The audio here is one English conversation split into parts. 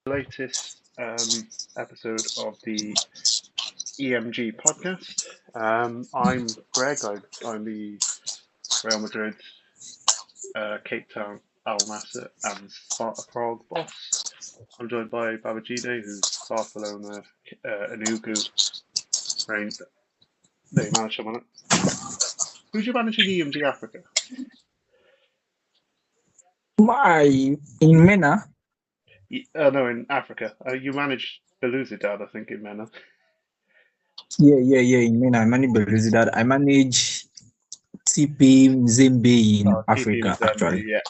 latest episode of the EMG Podcast. I'm Greg. I'm the Real Madrid, Cape Town, Al Nassr, and Sparta Prague boss. I'm joined by Babajide, who's Barcelona, Enugu, trained. They manage someone. Who's your manager in EMG Africa? In MENA? No, in Africa. You managed Belouizdad, I think, in MENA. Yeah. In MENA, I manage Babajide. I manage TP Mzembe in Africa, TP actually. yeah.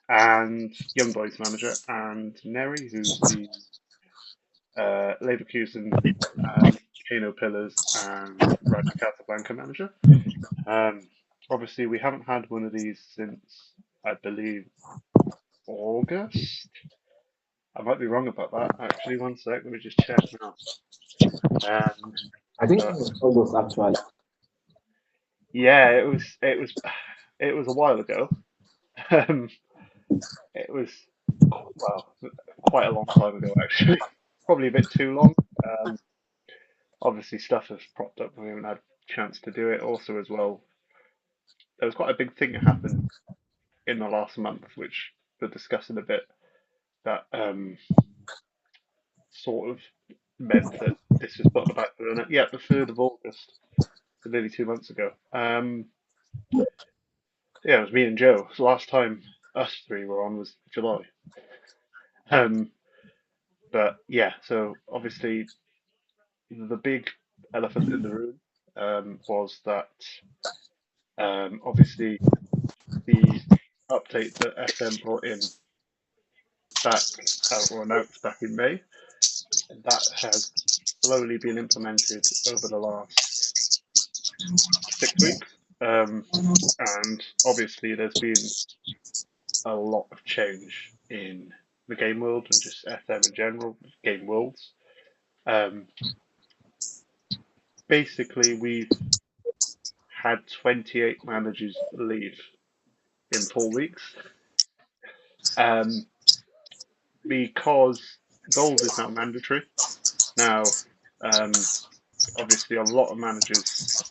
And Young Boys manager, and Nhery, who's the Leverkusen, Kano Pillars, and Raja Casablanca manager. Obviously, we haven't had one of these since, I believe, August. I might be wrong about that. Actually, one sec. Let me just check now. I think it was August, actually. Yeah, it was a while ago. It was quite a long time ago, actually. Probably a bit too long. Obviously, stuff has propped up. We haven't had a chance to do it. Also, as well, there was quite a big thing that happened in the last month, which we'll discuss in a bit. That sort of meant that this was put on the back burner. Yeah, the 3rd of August, so nearly 2 months ago. Yeah, it was me and Joe. So last time us three were on was July. But yeah, so obviously the big elephant in the room was that obviously the update that SM brought in back or announced back in May, that has slowly been implemented over the last 6 weeks. And obviously there's been a lot of change in the game world and just SM in general, game worlds. Basically, we've had 28 managers leave in 4 weeks. Because gold is now mandatory. Now, obviously, a lot of managers,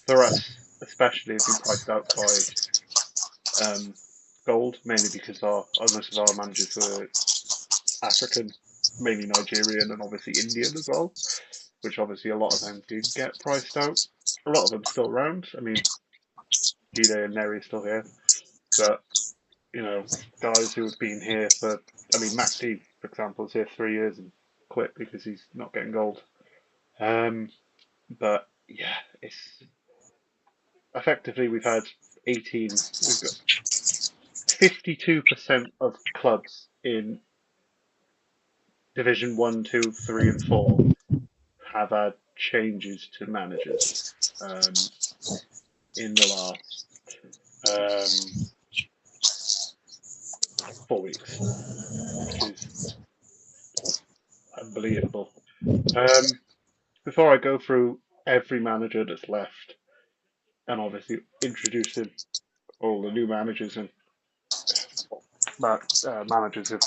for us especially, have been priced out by gold, mainly because most of our managers were African, mainly Nigerian, and obviously Indian as well, which obviously a lot of them did get priced out. A lot of them still around. I mean, Gide and Nhery are still here, but guys who have been here for, Mac D, for example, is here 3 years and quit because he's not getting gold. But yeah, it's effectively we've had 18. We've got 52% of clubs in Division 1, 2, 3, and 4 have had changes to managers in the last 4 weeks, which is unbelievable. Before I go through every manager that's left and obviously introducing all the new managers and managers have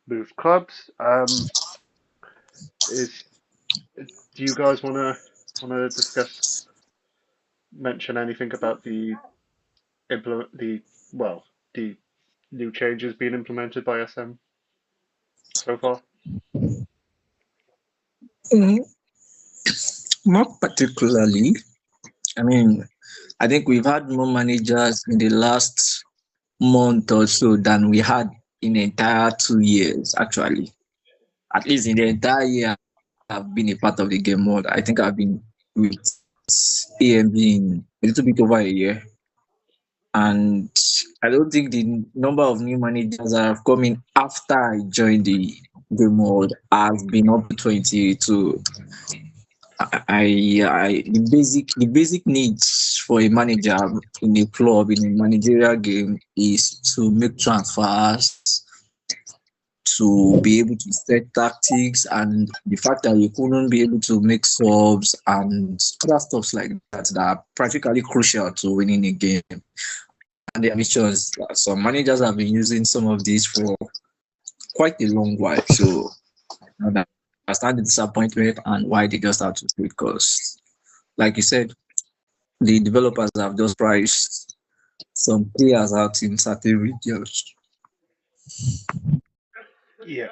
moved clubs, do you guys want to mention anything about the new changes being implemented by SM so far? Not particularly. I think we've had more managers in the last month or so than we had in the entire 2 years, actually. At least in the entire year I've been a part of the game world. I think I've been with EMG in a little bit over a year. And I don't think the number of new managers that have come in after I joined the game world has been up to 22. The basic needs for a manager in a club in a managerial game is to make transfers, to be able to set tactics, and the fact that you couldn't be able to make subs and other stuff like that are practically crucial to winning a game. And the ambitions, some managers have been using some of these for quite a long while. So I understand the disappointment and why they just have to do it because, like you said, the developers have just priced some players out in certain regions. Yeah.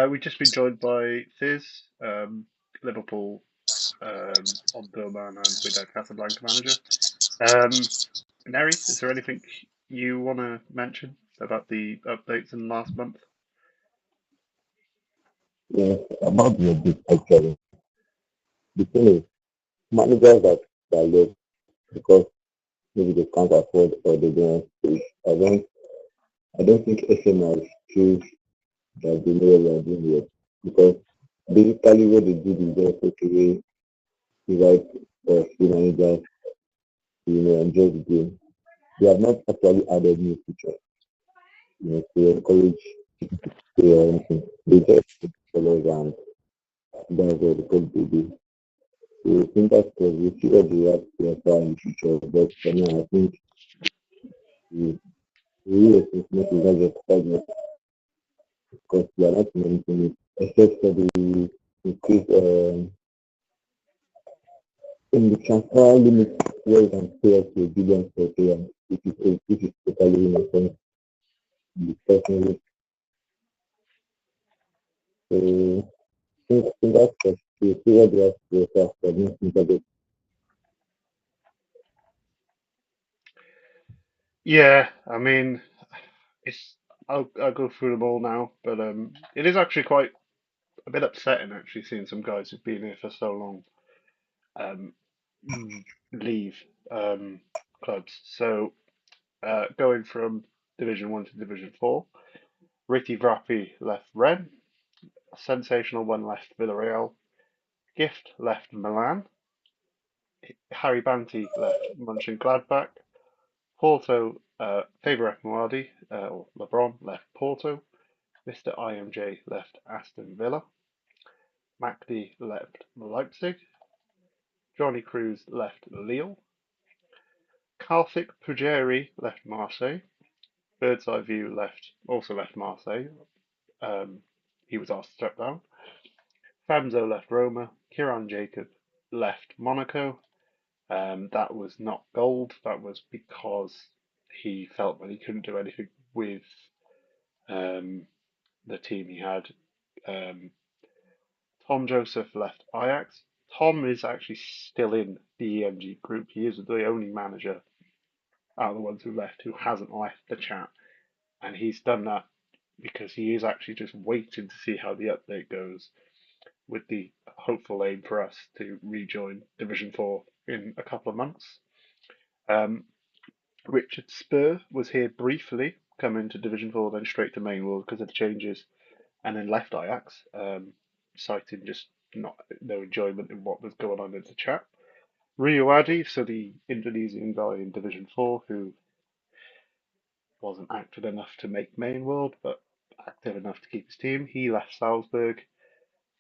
We've just been joined by Fiz, Liverpool omdurman and Wydad Casablanca manager. Um, Nhery, is there anything you want to mention about the updates in the last month? Yes, about the big actually. The thing is, managers that left because maybe they can't afford or they don't want to. I don't think SMI choose that they know what they are doing here. Because basically what they did is just okay, invite few managers to enjoy the game. They have not actually added new features, to encourage player or anything. They just put colors and that's what the coach they do. So fingers crossed, we see what they have to offer in the future. But for now, I think we really appreciate is not just stagnant because we are not in anything except for the increase in the transfer limit where you can pay up to a billion per player, which is totally innocent in the personally. So fingers crossed, we see what they have to offer for next interview. Yeah, I mean, it's I'll go through them all now, but it is actually quite a bit upsetting actually seeing some guys who've been here for so long um leave clubs. So going from Division One to Division Four, Ricky Vrappi left Rennes, Sensational One left Villarreal, Gift left Milan, Harry Banty left Mönchengladbach, Porto, Faber Ekmawadi, or LeBron left Porto, Mr. IMJ left Aston Villa, Macdi left Leipzig, Johnny Cruz left Lille, Karthik Pujari left Marseille, Bird's Eye View also left Marseille. He was asked to step down. Famzo left Roma. Kiran Jacob left Monaco. That was not gold. That was because he felt that he couldn't do anything with um, the team he had. Um, Tom Joseph left Ajax. Tom is actually still in the EMG group. He is the only manager out of the ones who left who hasn't left the chat. And he's done that because he is actually just waiting to see how the update goes with the hopeful aim for us to rejoin Division 4 in a couple of months. Um, Richard Spur was here briefly, come into Division 4, then straight to main world because of the changes, and then left Ajax, citing just not no enjoyment in what was going on in the chat. Rio Adi, so the Indonesian guy in Division 4 who wasn't active enough to make main world, but active enough to keep his team, he left Salzburg.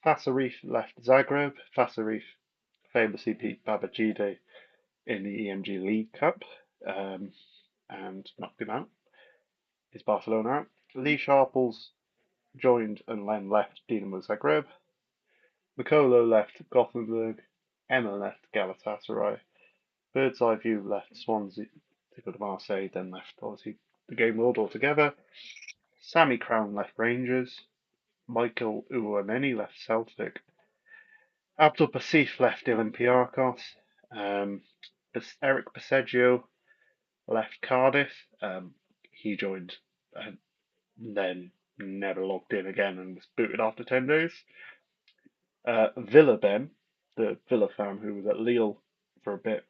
Fasarif left Zagreb. Fasarif famously beat Babajide in the EMG League Cup and knocked him out. Is Barcelona out? Lee Sharples joined and then left Dinamo Zagreb. Mikolo left Gothenburg. Emma left Galatasaray. Bird's Eye View left Swansea to go to Marseille, then left obviously the game world altogether. Sammy Crown left Rangers. Michael Uwameni left Celtic. Abdul Basif left Olympiacos. Um, Eric Baseggio left Cardiff. He joined and then never logged in again and was booted after 10 days. Villa Ben, the Villa fan who was at Lille for a bit,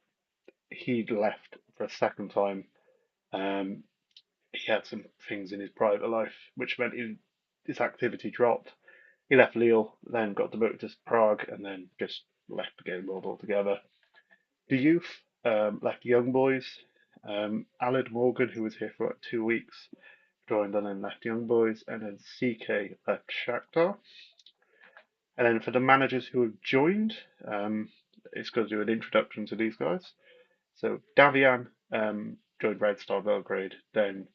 he left for a second time. Um, he had some things in his private life which meant his activity dropped. He left Lille, then got demoted to Prague, and then just left the game world altogether. The youth left Young Boys. Aled Morgan, who was here for like 2 weeks, joined and then left Young Boys, and then CK left Shakhtar. And then for the managers who have joined, it's going to do an introduction to these guys. So Davian joined Red Star Belgrade, then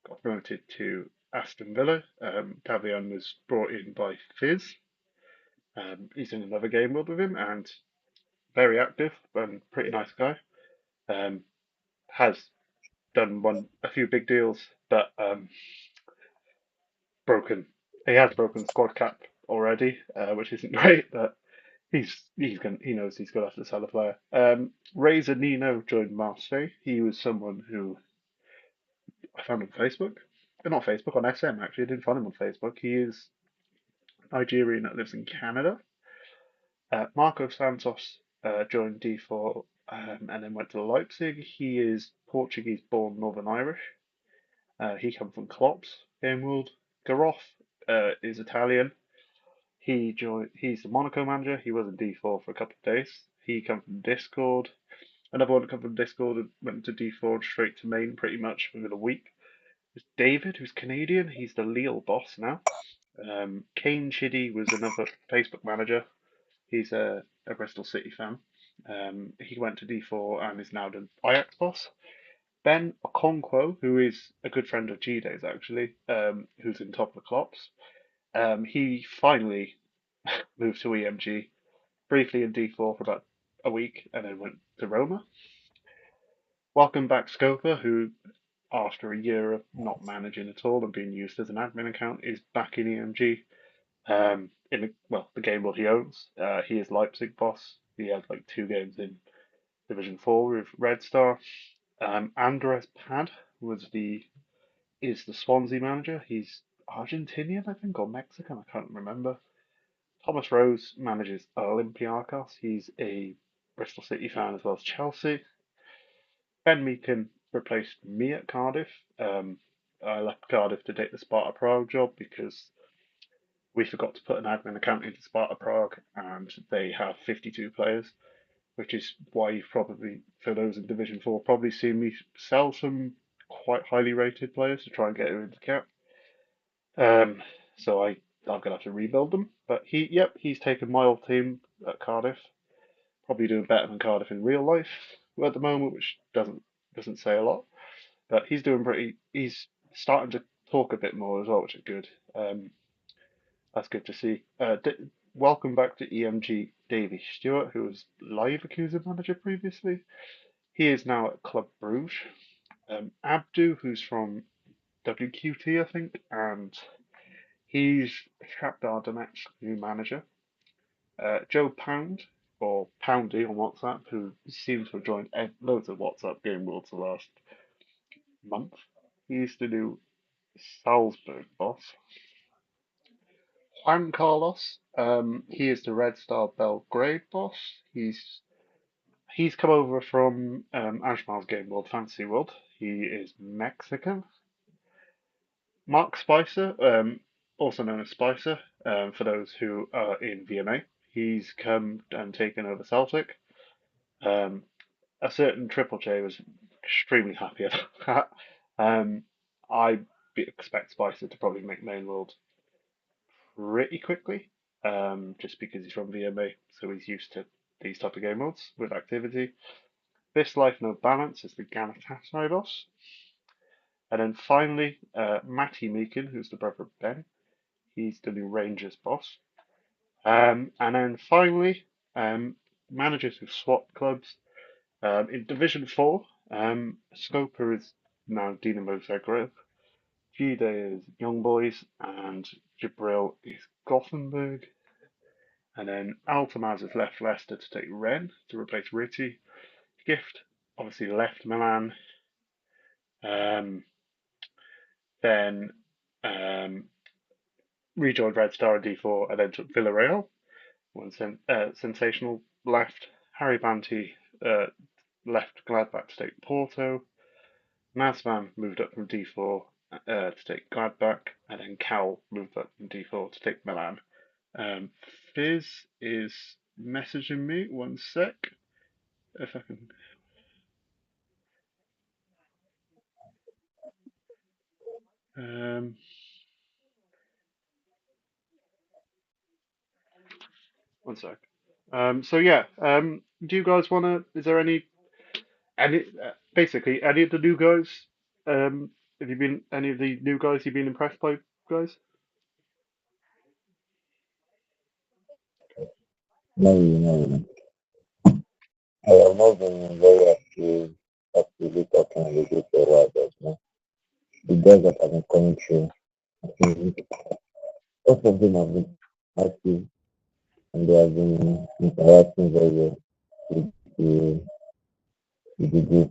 got promoted to Aston Villa. Tavian was brought in by Fiz. He's in another game world with him and very active and pretty nice guy. Um, has done a few big deals, but broken. He has broken squad cap already, which isn't great, but he knows he's gonna have to sell a player. Razor Nino joined Marseille. He was someone who I found on Facebook. Not Facebook, on SM actually. I didn't find him on Facebook. He is Nigerian that lives in Canada. Marco Santos joined D4 and then went to Leipzig. He is Portuguese born Northern Irish. He comes from Klopp's game world. Garoff is Italian. He's the Monaco manager. He was in D4 for a couple of days. He comes from Discord. Another one that comes from Discord and went to D4 straight to main pretty much within a week. There's David, who's Canadian. He's the Lille boss now. Kane Chiddy was another Facebook manager. He's a Bristol City fan. He went to D4 and is now the Ajax boss. Ben Okonkwo, who is a good friend of Gide's actually, who's in top of the Klops. He finally moved to EMG, briefly in D4 for about a week, and then went to Roma. Welcome back Scopa, who after a year of not managing at all and being used as an admin account, is back in EMG. The game what he owns. He is Leipzig boss. He had like 2 games in Division 4 with Red Star. Andres Pad is the Swansea manager. He's Argentinian, I think, or Mexican. I can't remember. Thomas Rose manages Olympiacos. He's a Bristol City fan as well as Chelsea. Ben Meakin replaced me at Cardiff. I left Cardiff to take the Sparta Prague job because we forgot to put an admin account into Sparta Prague, and they have 52 players, which is why you've probably, for those in Division 4, probably seen me sell some quite highly rated players to try and get it into cap. So I'm gonna have to rebuild them. But he's taken my old team at Cardiff, probably doing better than Cardiff in real life at the moment, which doesn't say a lot. But he's doing pretty. He's starting to talk a bit more as well, which is good. That's good to see. Welcome back to EMG, Davy Stewart, who was Leverkusen manager previously. He is now at Club Bruges. Abdu, who's from WQT, I think, and he's Shakhtar Donetsk new manager. Joe Pound, or Poundy on WhatsApp, who seems to have joined loads of WhatsApp game worlds the last month. He's the new Salzburg boss. Juan Carlos, he is the Red Star Belgrade boss. He's come over from Ashmal's Game World Fantasy World. He is Mexican. Mark Spicer, also known as Spicer, for those who are in VMA, he's come and taken over Celtic. A certain Triple J was extremely happy about that. I expect Spicer to probably make main world pretty quickly, just because he's from VMA, so he's used to these type of game modes with activity. This Life No Balance is the Galatasaray boss. And then finally, Matty Meakin, who's the brother of Ben. He's the new Rangers boss. And then finally, managers who've swapped clubs. In Division 4, Scoper is now Dinamo Zagreb. Gide is Young Boys, and Jibril is Gothenburg. And then Altamaz has left Leicester to take Rennes to replace Ritty. Gift obviously left Milan. Then rejoined Red Star in D4 and then took Villarreal. Sensational left. Harry Banty left Gladbach to take Porto. Mazvan moved up from D4 to take Gladbach, and then Cal moved up from D4 to take Milan. Fiz is messaging me. One sec. If I can. One sec. Do you guys wanna? Is there any basically any of the new guys Have you been any of the new guys you've been impressed by, guys? No, no. I have not been very actively talking with you for a while, but the guys that have been coming through, I think most of them have been active and they have been interacting very well with the group.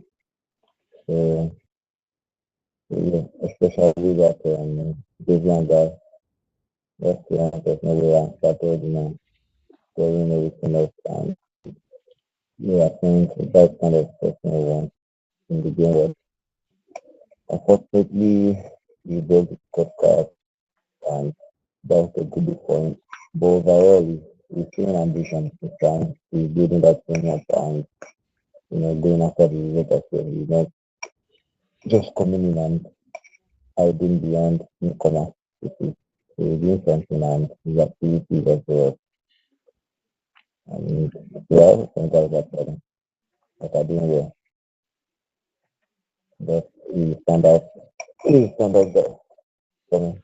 So, yeah, especially that Cleveland guy, that's the one person where I started, scoring everything else. And yeah, I think that's kind of person I want in the game. But unfortunately, we broke the podcast and that's a good point. But overall, we see an ambition to try. He's building that thing up and going after the result as well. He's not just coming in and hiding behind newcomers. So he's doing something and his activities as well. And yeah, some guys that are doing well. But he stand out. He stand out there for me.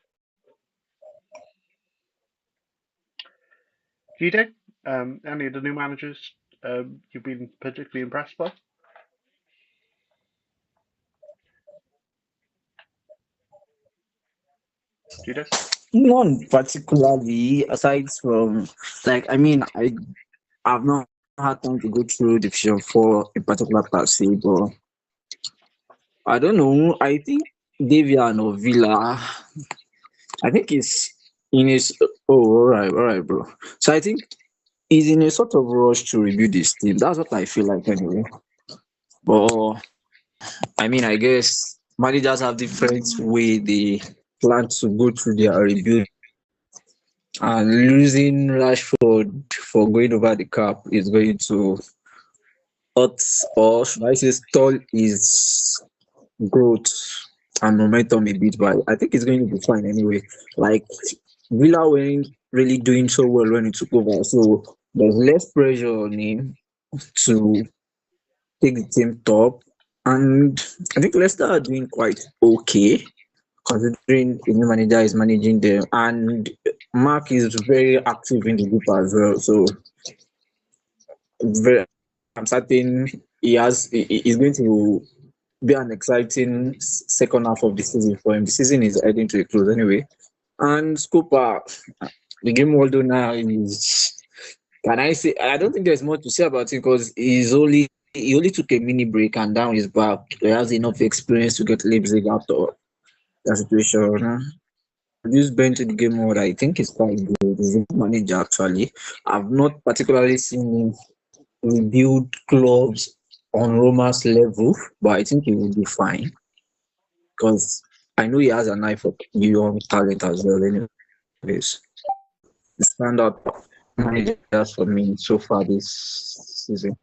Gide, any of the new managers you've been particularly impressed by? Gide? None particularly, aside from like I mean, I've not had time to go through Division 4 in particular per se, but I don't know. I think Davian or Villa, I think it's in his. Oh, all right, bro. So I think he's in a sort of rush to rebuild his team. That's what I feel like anyway. But I mean, I guess managers have different way they plan to go through their rebuild. And losing Rashford for going over the cap is going to hurt, or should I say, stall his growth and momentum a bit. But I think it's going to be fine anyway. Like Villa weren't really doing so well when he took over, so there's less pressure on him to take the team top. And I think Leicester are doing quite okay considering the new manager is managing them. And Mark is very active in the group as well. So very, I'm certain he's going to be an exciting second half of the season for him. The season is heading to a close anyway. And Scopa, the game world now is, can I say, I don't think there's more to say about him because he only took a mini break and now he's back. He has enough experience to get Leipzig out of that situation. This Ben to the game mode, I think is quite good. He's a good manager actually. I've not particularly seen him rebuild clubs on Roma's level, but I think he will be fine because I know he has an eye for young talent as well. Anyways, the standout managers for me so far this season.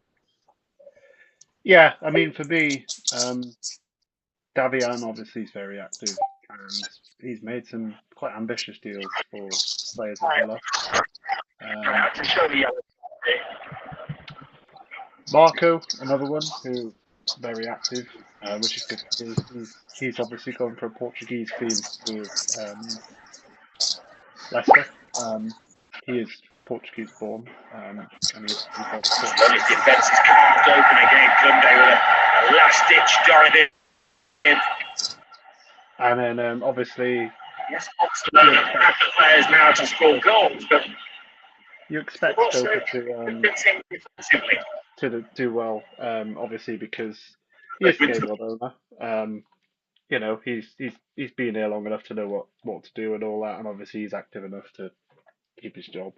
Yeah, I mean, for me, Davian obviously is very active and he's made some quite ambitious deals for players at Villa. Marco, another one who very active, which is good to see. He's obviously gone for a Portuguese team with Leicester. He is Portuguese born, and he's obviously. His defence is carved open again Sunday with a last-ditch Dorothy. And then obviously. Yes, Oxford have the players now to score goals, but you expect Stoker to do well, obviously because he is the game world owner. He's been here long enough to know what to do and all that, and obviously he's active enough to keep his job.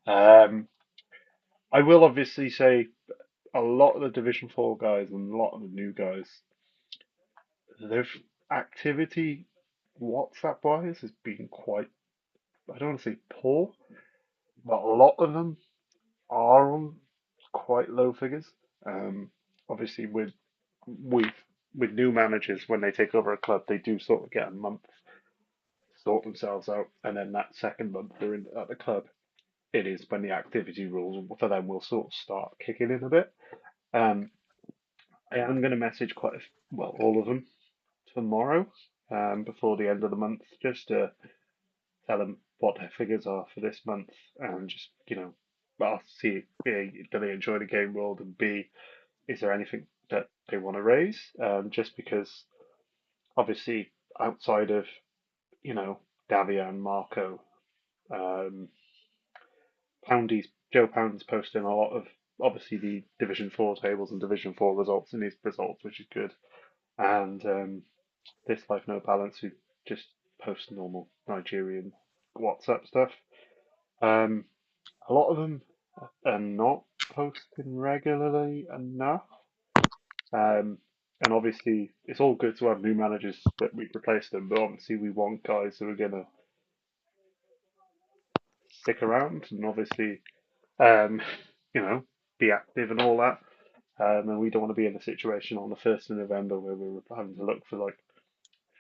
I will obviously say a lot of the Division 4 guys and a lot of the new guys, their activity WhatsApp wise has been quite, I don't want to say poor, but a lot of them are on quite low figures. Obviously, with with new managers, when they take over a club, they do sort of get a month to sort themselves out, and then that second month they're at the club. It is when the activity rules for them will sort of start kicking in a bit. Um, I am going to message all of them tomorrow before the end of the month, just to tell them what their figures are for this month, and just well, see A, do they enjoy the game world, and B, is there anything that they want to raise? Just because obviously outside of Davia and Marco, um, Joe Poundy's posting a lot of obviously the Division 4 tables and Division 4 results in his results, which is good. And This Life No Balance, who just posts normal Nigerian WhatsApp stuff. A lot of them are not posting regularly enough. And obviously, it's all good to have new managers that we replace them, but obviously, we want guys who are going to stick around and obviously, um, you know, be active and all that. And we don't want to be in a situation on the 1st of November where we're having to look for like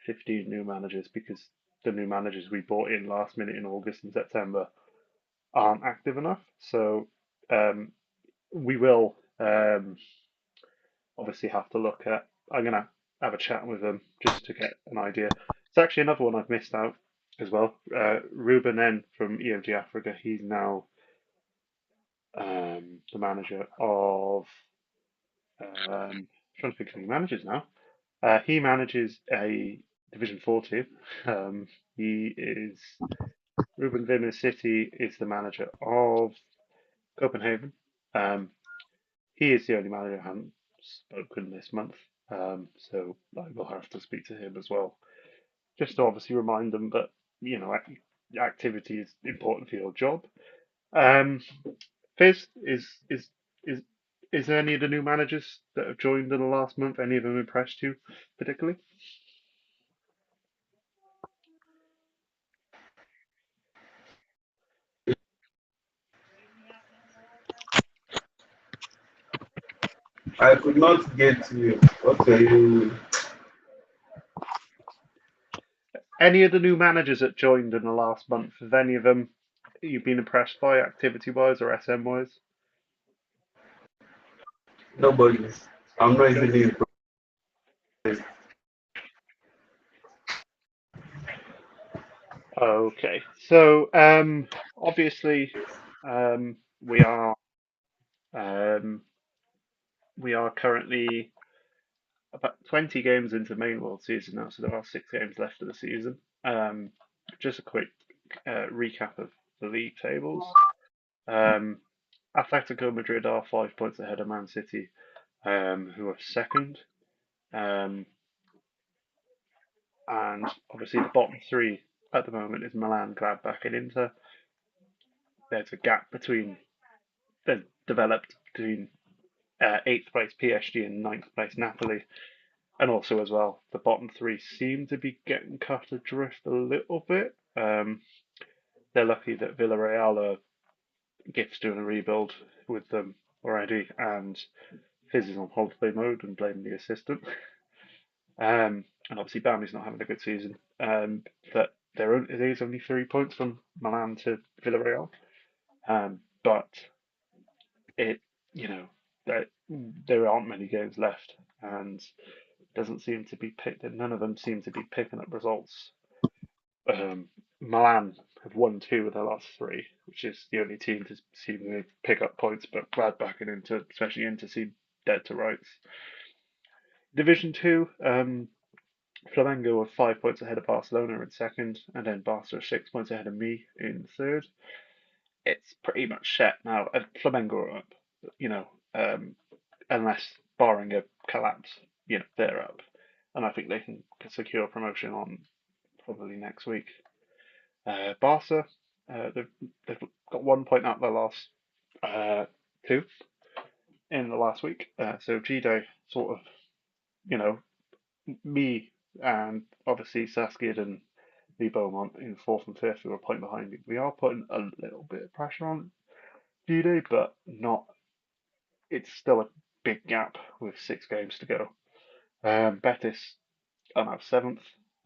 15 new managers because the new managers we brought in last minute in August and September aren't active enough. So we will obviously have to look at. I'm gonna have a chat with them just to get an idea. It's actually another one I've missed out as well. Ruben N from EMG Africa. He's now the manager of. Trying to think who he manages now. He manages a Division 4 team. He is Ruben Wimmer City is the manager of Copenhagen. He is the only manager I haven't spoken this month, so I will have to speak to him as well, just to obviously remind them that activity is important for your job. Um, Fiz, is is there any of the new managers that have joined in the last month? Any of them impressed you particularly? I could not get you. What are you? Any of the new managers that joined in the last month? Have any of them you've been impressed by activity wise or SM wise? Nobody. I'm not even impressed. Okay, so obviously um, we are um, we are currently about 20 games into main world season now, so there are 6 games left of the season. Just a quick recap of the league tables. Um, Atletico Madrid are 5 points ahead of Man City, who are second. And obviously the bottom three at the moment is Milan, Gladbach, and Inter. There's a gap between they've developed between eighth place PSG and ninth place Napoli, and also as well the bottom three seem to be getting cut adrift a little bit. They're lucky that Villarreal are Gift's doing a rebuild with them already, and Fizz is on holiday mode and blaming the assistant. And obviously Bami's not having a good season. That it is only 3 points from Milan to Villarreal. But it you know there aren't many games left, and doesn't seem to be picked. None of them seem to be picking up results. Milan have won 2 of their last 3, which is the only team to seem to pick up points. But Gladbach and Inter, especially Inter, seem dead to rights. Division 2, Flamengo are 5 points ahead of Barcelona in second, and then Barca are 6 points ahead of me in third. It's pretty much set now. Flamengo are up, you know, um, unless barring a collapse, they're up, and I think they can secure promotion on probably next week. Barca, they've got 1 point out their last 2 in the last week. So Gide sort of, you know, me and obviously Saskid and Lee Beaumont in fourth and fifth who are a point behind me. We are putting a little bit of pressure on Gide, but not. It's still a big gap with 6 games to go. Betis are now seventh,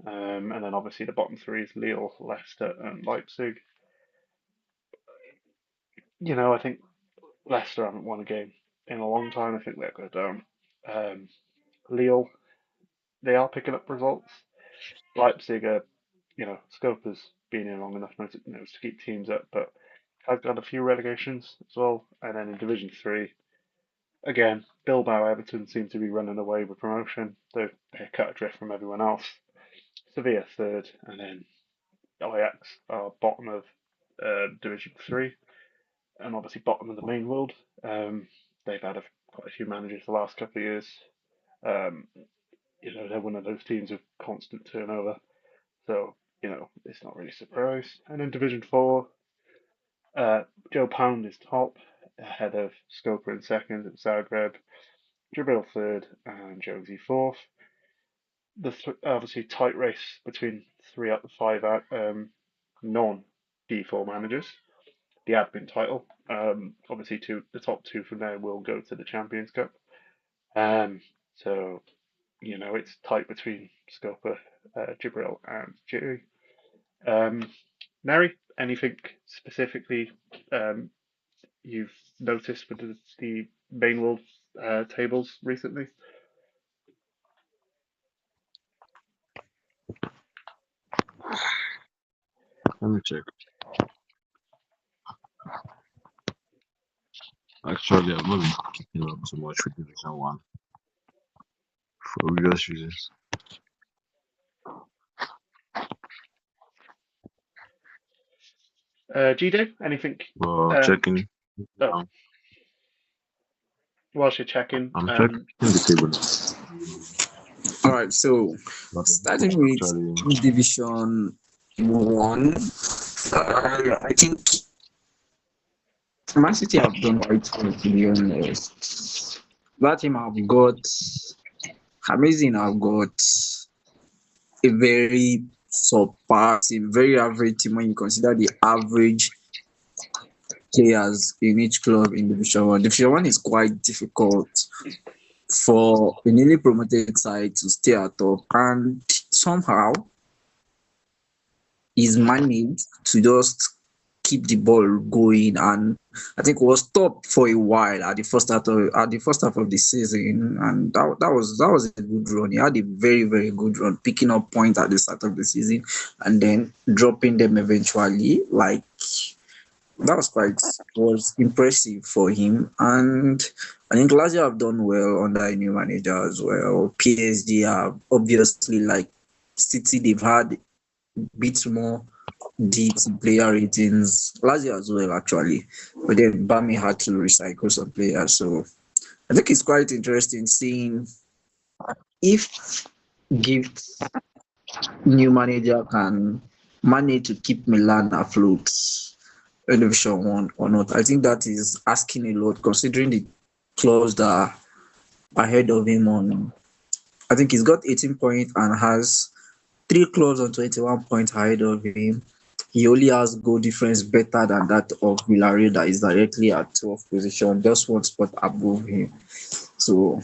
and then obviously the bottom three is Lille, Leicester, and Leipzig. I think Leicester haven't won a game in a long time. I think they'll go down. Lille, they are picking up results. Leipzig are, Scopa's been here long enough now to, to keep teams up, but I've got a few relegations as well. And then in Division 3, again, Bilbao Everton seem to be running away with promotion. They're cut adrift from everyone else. Sevilla third, and then Ajax are bottom of Division 3, and obviously bottom of the main world. They've had quite a few managers the last couple of years. Um, they're one of those teams with constant turnover. So, it's not really a surprise. And in Division 4, Joe Pound is top, ahead of Scopa in second at Zagreb, Jibril third, and Josie fourth. Obviously tight race between 3 out of 5 non-D4 managers. The admin title. Obviously, the top 2 from there will go to the Champions Cup. So, it's tight between Scopa, Jibril, and Jerry. Nhery, anything specifically you've noticed with the main world tables recently? Let me check. Actually, I've not been keeping up too much with Division 1 for obvious reasons. Gide, anything? Well, checking. Oh. Whilst you're checking, I'm checking the table now. All right, so starting with Division 1, I think Man City have done quite well, to be honest. That team have got amazing. Have got a very surpassing, very average team when you consider the average players in each club in Division 1. Division 1 is quite difficult for a newly promoted side to stay at top, and somehow he's managed to just keep the ball going, and I think was top for a while at the first half of the season, and that was a good run. He had a very, very good run, picking up points at the start of the season and then dropping them eventually. Like, that was impressive for him, and I think Lazio have done well under a new manager as well. PSG have obviously, like City, they've had a bit more deep player ratings. Lazio as well, actually, but then Bami had to recycle some players, so I think it's quite interesting seeing if Gift's new manager can manage to keep Milan afloat in Division 1 or not. I think that is asking a lot, considering the clubs that are ahead of him on. I think he's got 18 points and has 3 clubs on 21 points ahead of him. He only has goal difference better than that of Villarreal, that is directly at 12th position, just 1 spot above him. So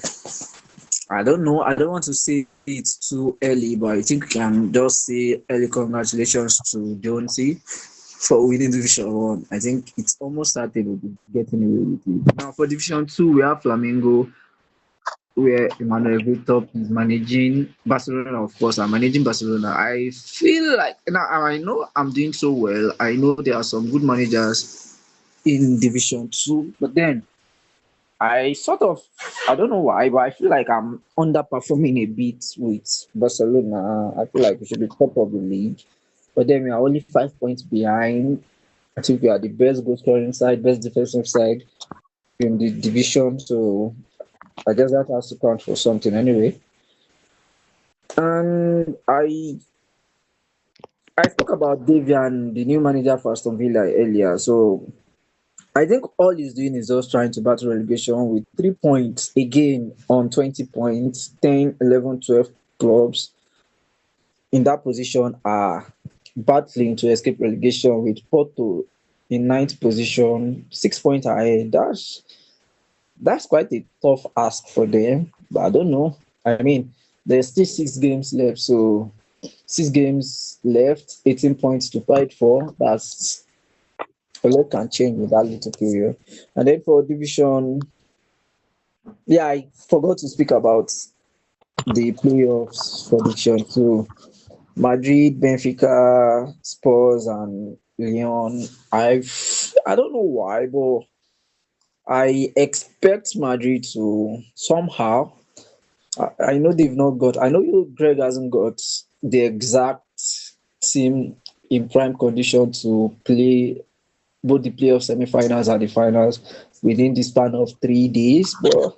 I don't know. I don't want to say it's too early, but I think we can just say early congratulations to Jonesy for winning Division 1. I think it's almost certain we'll be getting away with it. Now for Division 2, we have Flamengo, where Emmanuel Vitop is managing Barcelona, of course. I'm managing Barcelona. I feel like, now I know I'm doing so well. I know there are some good managers in Division 2, but then I don't know why, but I feel like I'm underperforming a bit with Barcelona. I feel like we should be top of the league, but then we are only 5 points behind. I think we are the best goal scoring side, best defensive side in the division, so I guess that has to count for something anyway. And I spoke about Davian, the new manager for Aston Villa, earlier. So I think all he's doing is just trying to battle relegation with 3 points again on 20 points. 10, 11, 12 clubs in that position are battling to escape relegation, with Porto in 9th position, 6 points ahead. That's quite a tough ask for them, but I don't know. I mean, there's still 6 games left, so 6 games left, 18 points to fight for. That's a lot can change with that little period. And then for Division, I forgot to speak about the playoffs for Division 2. Madrid, Benfica, Spurs, and Lyon. I don't know why, but I expect Madrid to somehow. I know they've not got. I know you, Greg, hasn't got the exact team in prime condition to play both the playoff semi-finals and the finals within the span of 3 days. But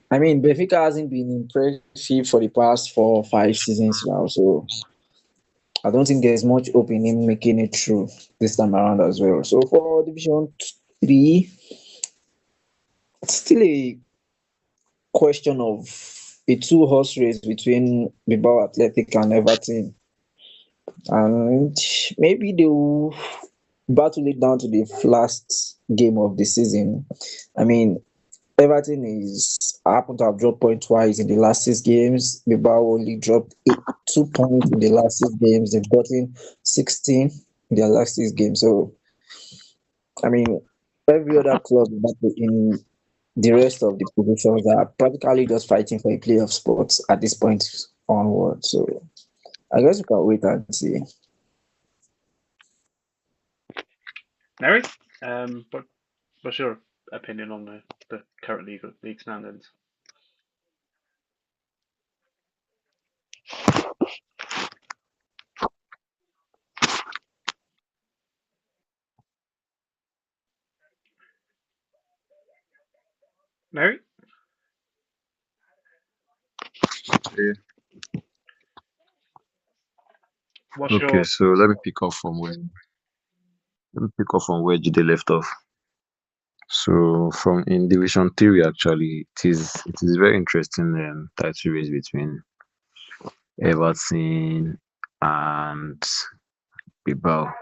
I mean, Benfica hasn't been impressive for the past 4 or 5 seasons now, so I don't think there's much hope in him making it through this time around as well. So for Division 3, it's still a question of a two-horse race between Bilbao Athletic and Everton, and maybe they will battle it down to the last game of the season. I mean, Everton is happened to have dropped point twice in the last 6 games. Bilbao only dropped 2 points in the last 6 games. They've gotten 16 in their last 6 games. So, I mean, every other club in the rest of the positions are practically just fighting for a playoff spot at this point onward. So, I guess we can wait and see. Nhery, what's your opinion on the current league standings? Nhery, Yeah. what's Okay, your so let me pick up from where Jide left off. So from in Division 3, actually, it is very interesting title race between Everton and Bilbao.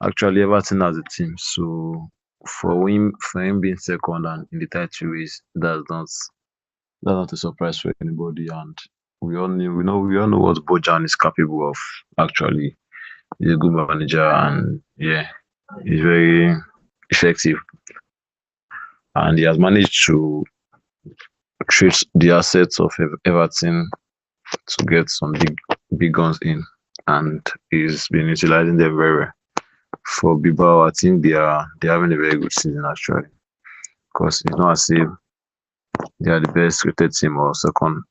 Actually, Everton has a team, so for him being second and in the title race, that's not a surprise for anybody. And we all know what Bojan is capable of. Actually, he's a good manager, and yeah, he's very effective, and he has managed to treat the assets of Everton to get some big guns in, and he's been utilizing them very well. For Bilbao, I think they're having a very good season actually, because it's not as if they are the best rated team or second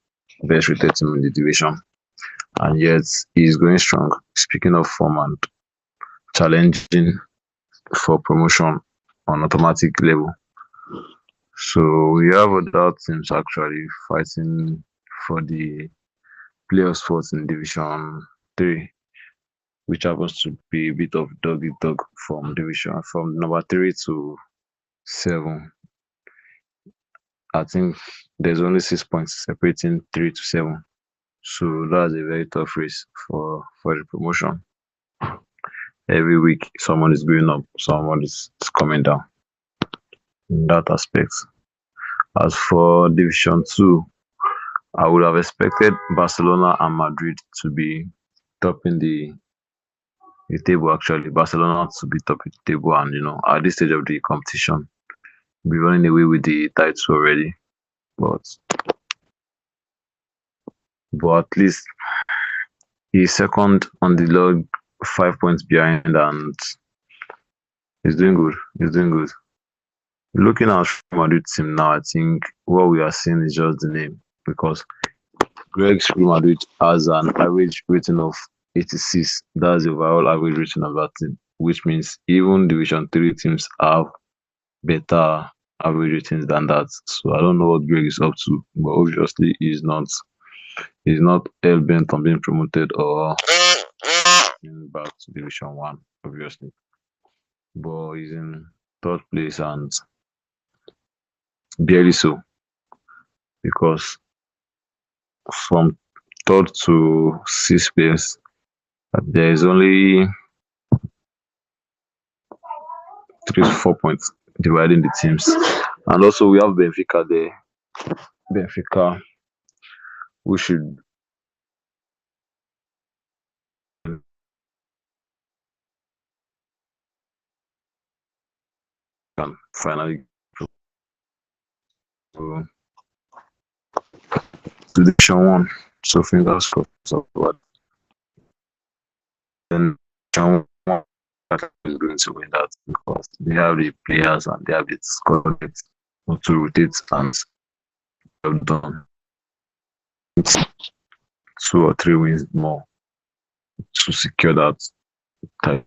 best rated team in the division, and yet he's going strong. Speaking of form and challenging for promotion on automatic level. So we have other teams actually fighting for the playoff spots in Division 3, which happens to be a bit of dog eat dog from number 3 to 7. I think there's only 6 points separating 3 to 7. So that's a very tough race for the promotion. Every week someone is going up, someone is coming down in that aspect. As for Division 2, I would have expected Barcelona and Madrid to be topping the table actually. Barcelona to be top of the table, and at this stage of the competition be running away with the title already. But at least he's second on the log, 5 points behind, and he's doing good. He's doing good. Looking at Real Madrid team now, I think what we are seeing is just the name, because Greg's Real Madrid has an average rating of 86. That's the overall average rating of that team, which means even Division 3 teams have better average ratings than that. So I don't know what Greg is up to, but obviously he's not hell bent on being promoted or going back to Division 1, obviously. But he's in third place, and barely so, because from third to sixth place there is only 3 to 4 points dividing the teams. And also we have Benfica there. Benfica, we should can finally go to Division 1. So fingers crossed. then Division One is going to win that because they have the players and they have the squad to rotate and have done 2 or 3 wins more to secure that title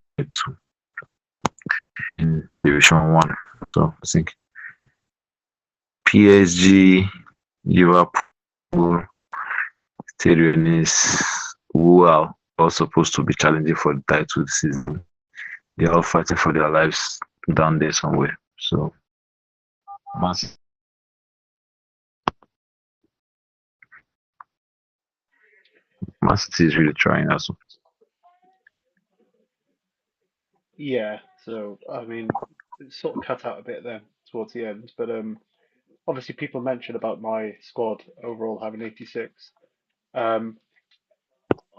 in Division One. So I think PSG, Liverpool, Stadium is who are all supposed to be challenging for the title this season. They're all fighting for their lives down there somewhere. So Man City is really trying also. Yeah, so I mean, it sort of cut out a bit then towards the end, but obviously people mentioned about my squad overall having 86. Um,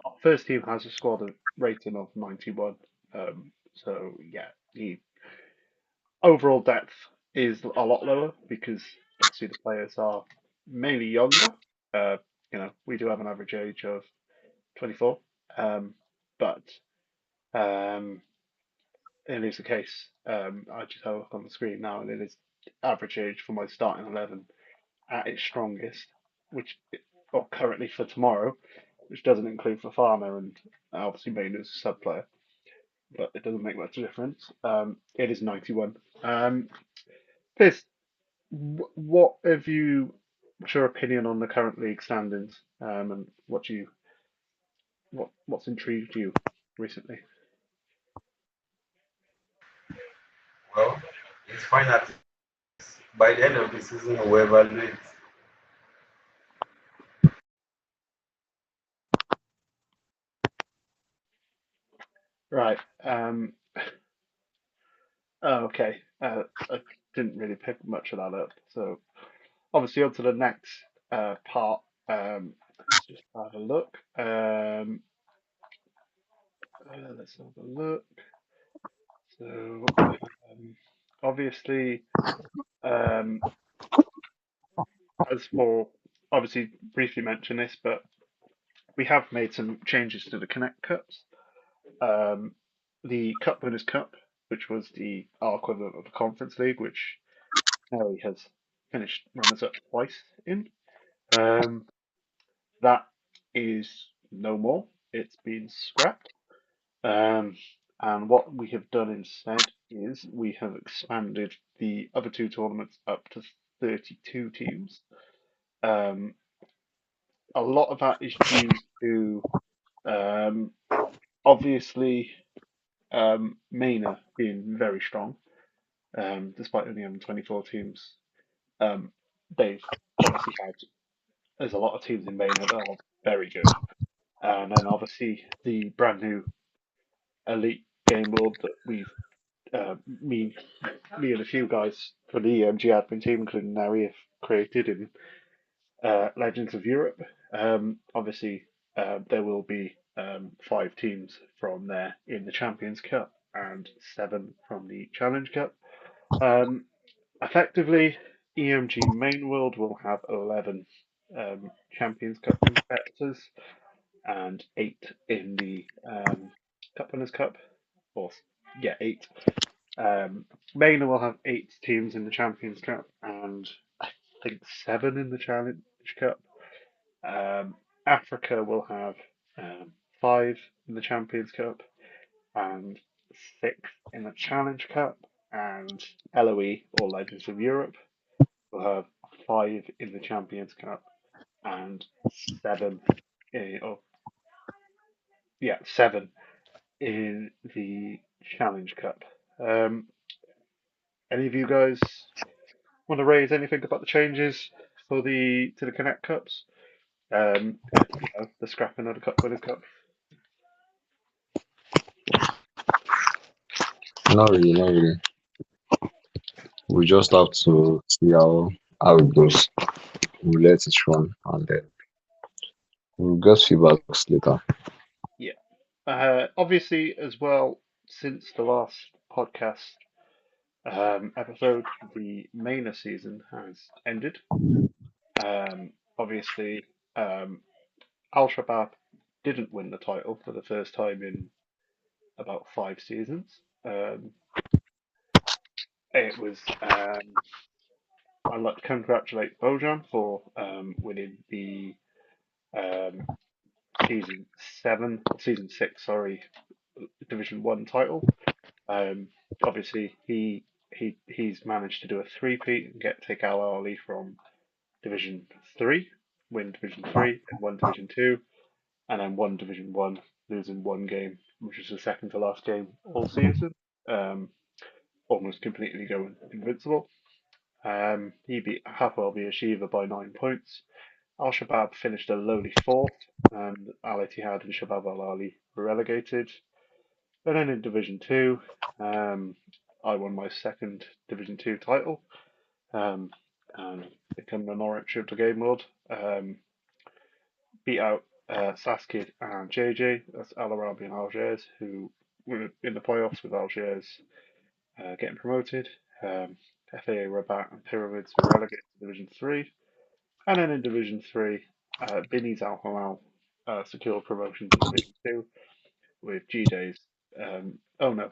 our first team has a squad of rating of 91. So yeah, the overall depth is a lot lower because obviously the players are mainly younger. Uh, we do have an average age of 24, but um, it is the case. I just have a look on the screen now, and it is average age for my starting 11 at its strongest, which or currently for tomorrow, which doesn't include Fafana and obviously Maynard's a sub player, but it doesn't make much difference. It is 91. Piers, what have you? What's your opinion on the current league standings? And what's intrigued you recently? Well, it's fine that by the end of the season we'll evaluate. Right. Oh, okay. I didn't really pick much of that up. So obviously on to the next part. Let's just have a look. Let's have a look. So obviously, um, as for obviously briefly mention this, but we have made some changes to the Connect Cups. Um, the Cup Winners' Cup, which was our equivalent of the Conference League, which Nhery has finished runners-up twice in. Um, that is no more. It's been scrapped. Um, and what we have done instead is we have expanded the other two tournaments up to 32 teams. Um, a lot of that is due to um, obviously Maina being very strong, despite only having 24 teams. Um, they've obviously had, there's a lot of teams in Maina that are very good. And then obviously the brand new elite game world that we've uh, me me and a few guys from the EMG admin team, including Nhery, have created in Legends of Europe. Obviously, there will be 5 teams from there in the Champions Cup and 7 from the Challenge Cup. Um, Effectively, EMG Main World will have 11 Champions Cup competitors and 8 in the Cup Winners' Cup. Or, yeah, 8. Maina will have 8 teams in the Champions Cup and I think 7 in the Challenge Cup. Africa will have 5 in the Champions Cup and 6 in the Challenge Cup. And LOE, or Legends of Europe, will have 5 in the Champions Cup and 7 oh, yeah, 7 in the Challenge Cup. Um, any of you guys want to raise anything about the changes for the Connect Cups? The scrapping of the Cup Winners' Cup. Not really, not really. We just have to see how it goes. We'll let it run and then we'll get feedbacks later. Yeah. Obviously, as well, since the last podcast episode, the Mainer season has ended. Obviously, Al Shabab didn't win the title for the first time in about 5 seasons. It was I'd like to congratulate Bojan for winning the um, season 6, sorry, Division 1 title. Um, Obviously, he's managed to do a three-peat and take Al Ahly from Division 3, win Division 3, and won Division 2, and then won Division 1, losing one game, which was the second to last game all season. Um, Almost completely going invincible. He beat Hapoel Beersheva by 9 points. Al Shabab finished a lowly fourth, and Al Ittihad and Shabab Al Ahly were relegated. And then in Division 2, I won my second Division 2 title, and become the Norwich of the game world. Beat out Saskid and JJ, that's Al Arabi and Algiers, who were in the playoffs with Algiers getting promoted. FAA Rabat and Pyramids were relegated to Division 3. And then in Division 3, Binny's Al Hilal secured promotion to Division 2 with G-Days. Oh no,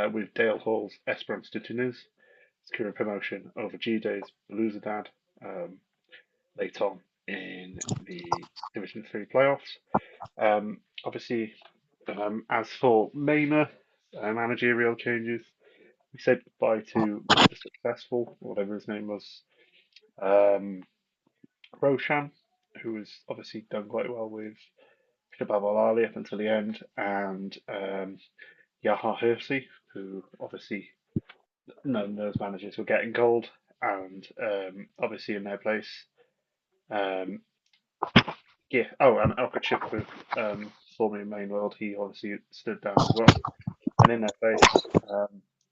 with Dale Hall's Esperance de Tunis securing promotion over G-Days Belouizdad later on in the Division 3 playoffs. Obviously, as for Maynard, managerial changes, we said goodbye to Mr. Successful, whatever his name was, um, Roshan, who has obviously done quite well with Shabab Al Ahly up until the end, and Yaha Hirsi, who obviously none of those managers were getting gold, and obviously in their place, um, yeah. Oh, and Alka Chukwu, formerly main world, he obviously stood down as well, and in their place,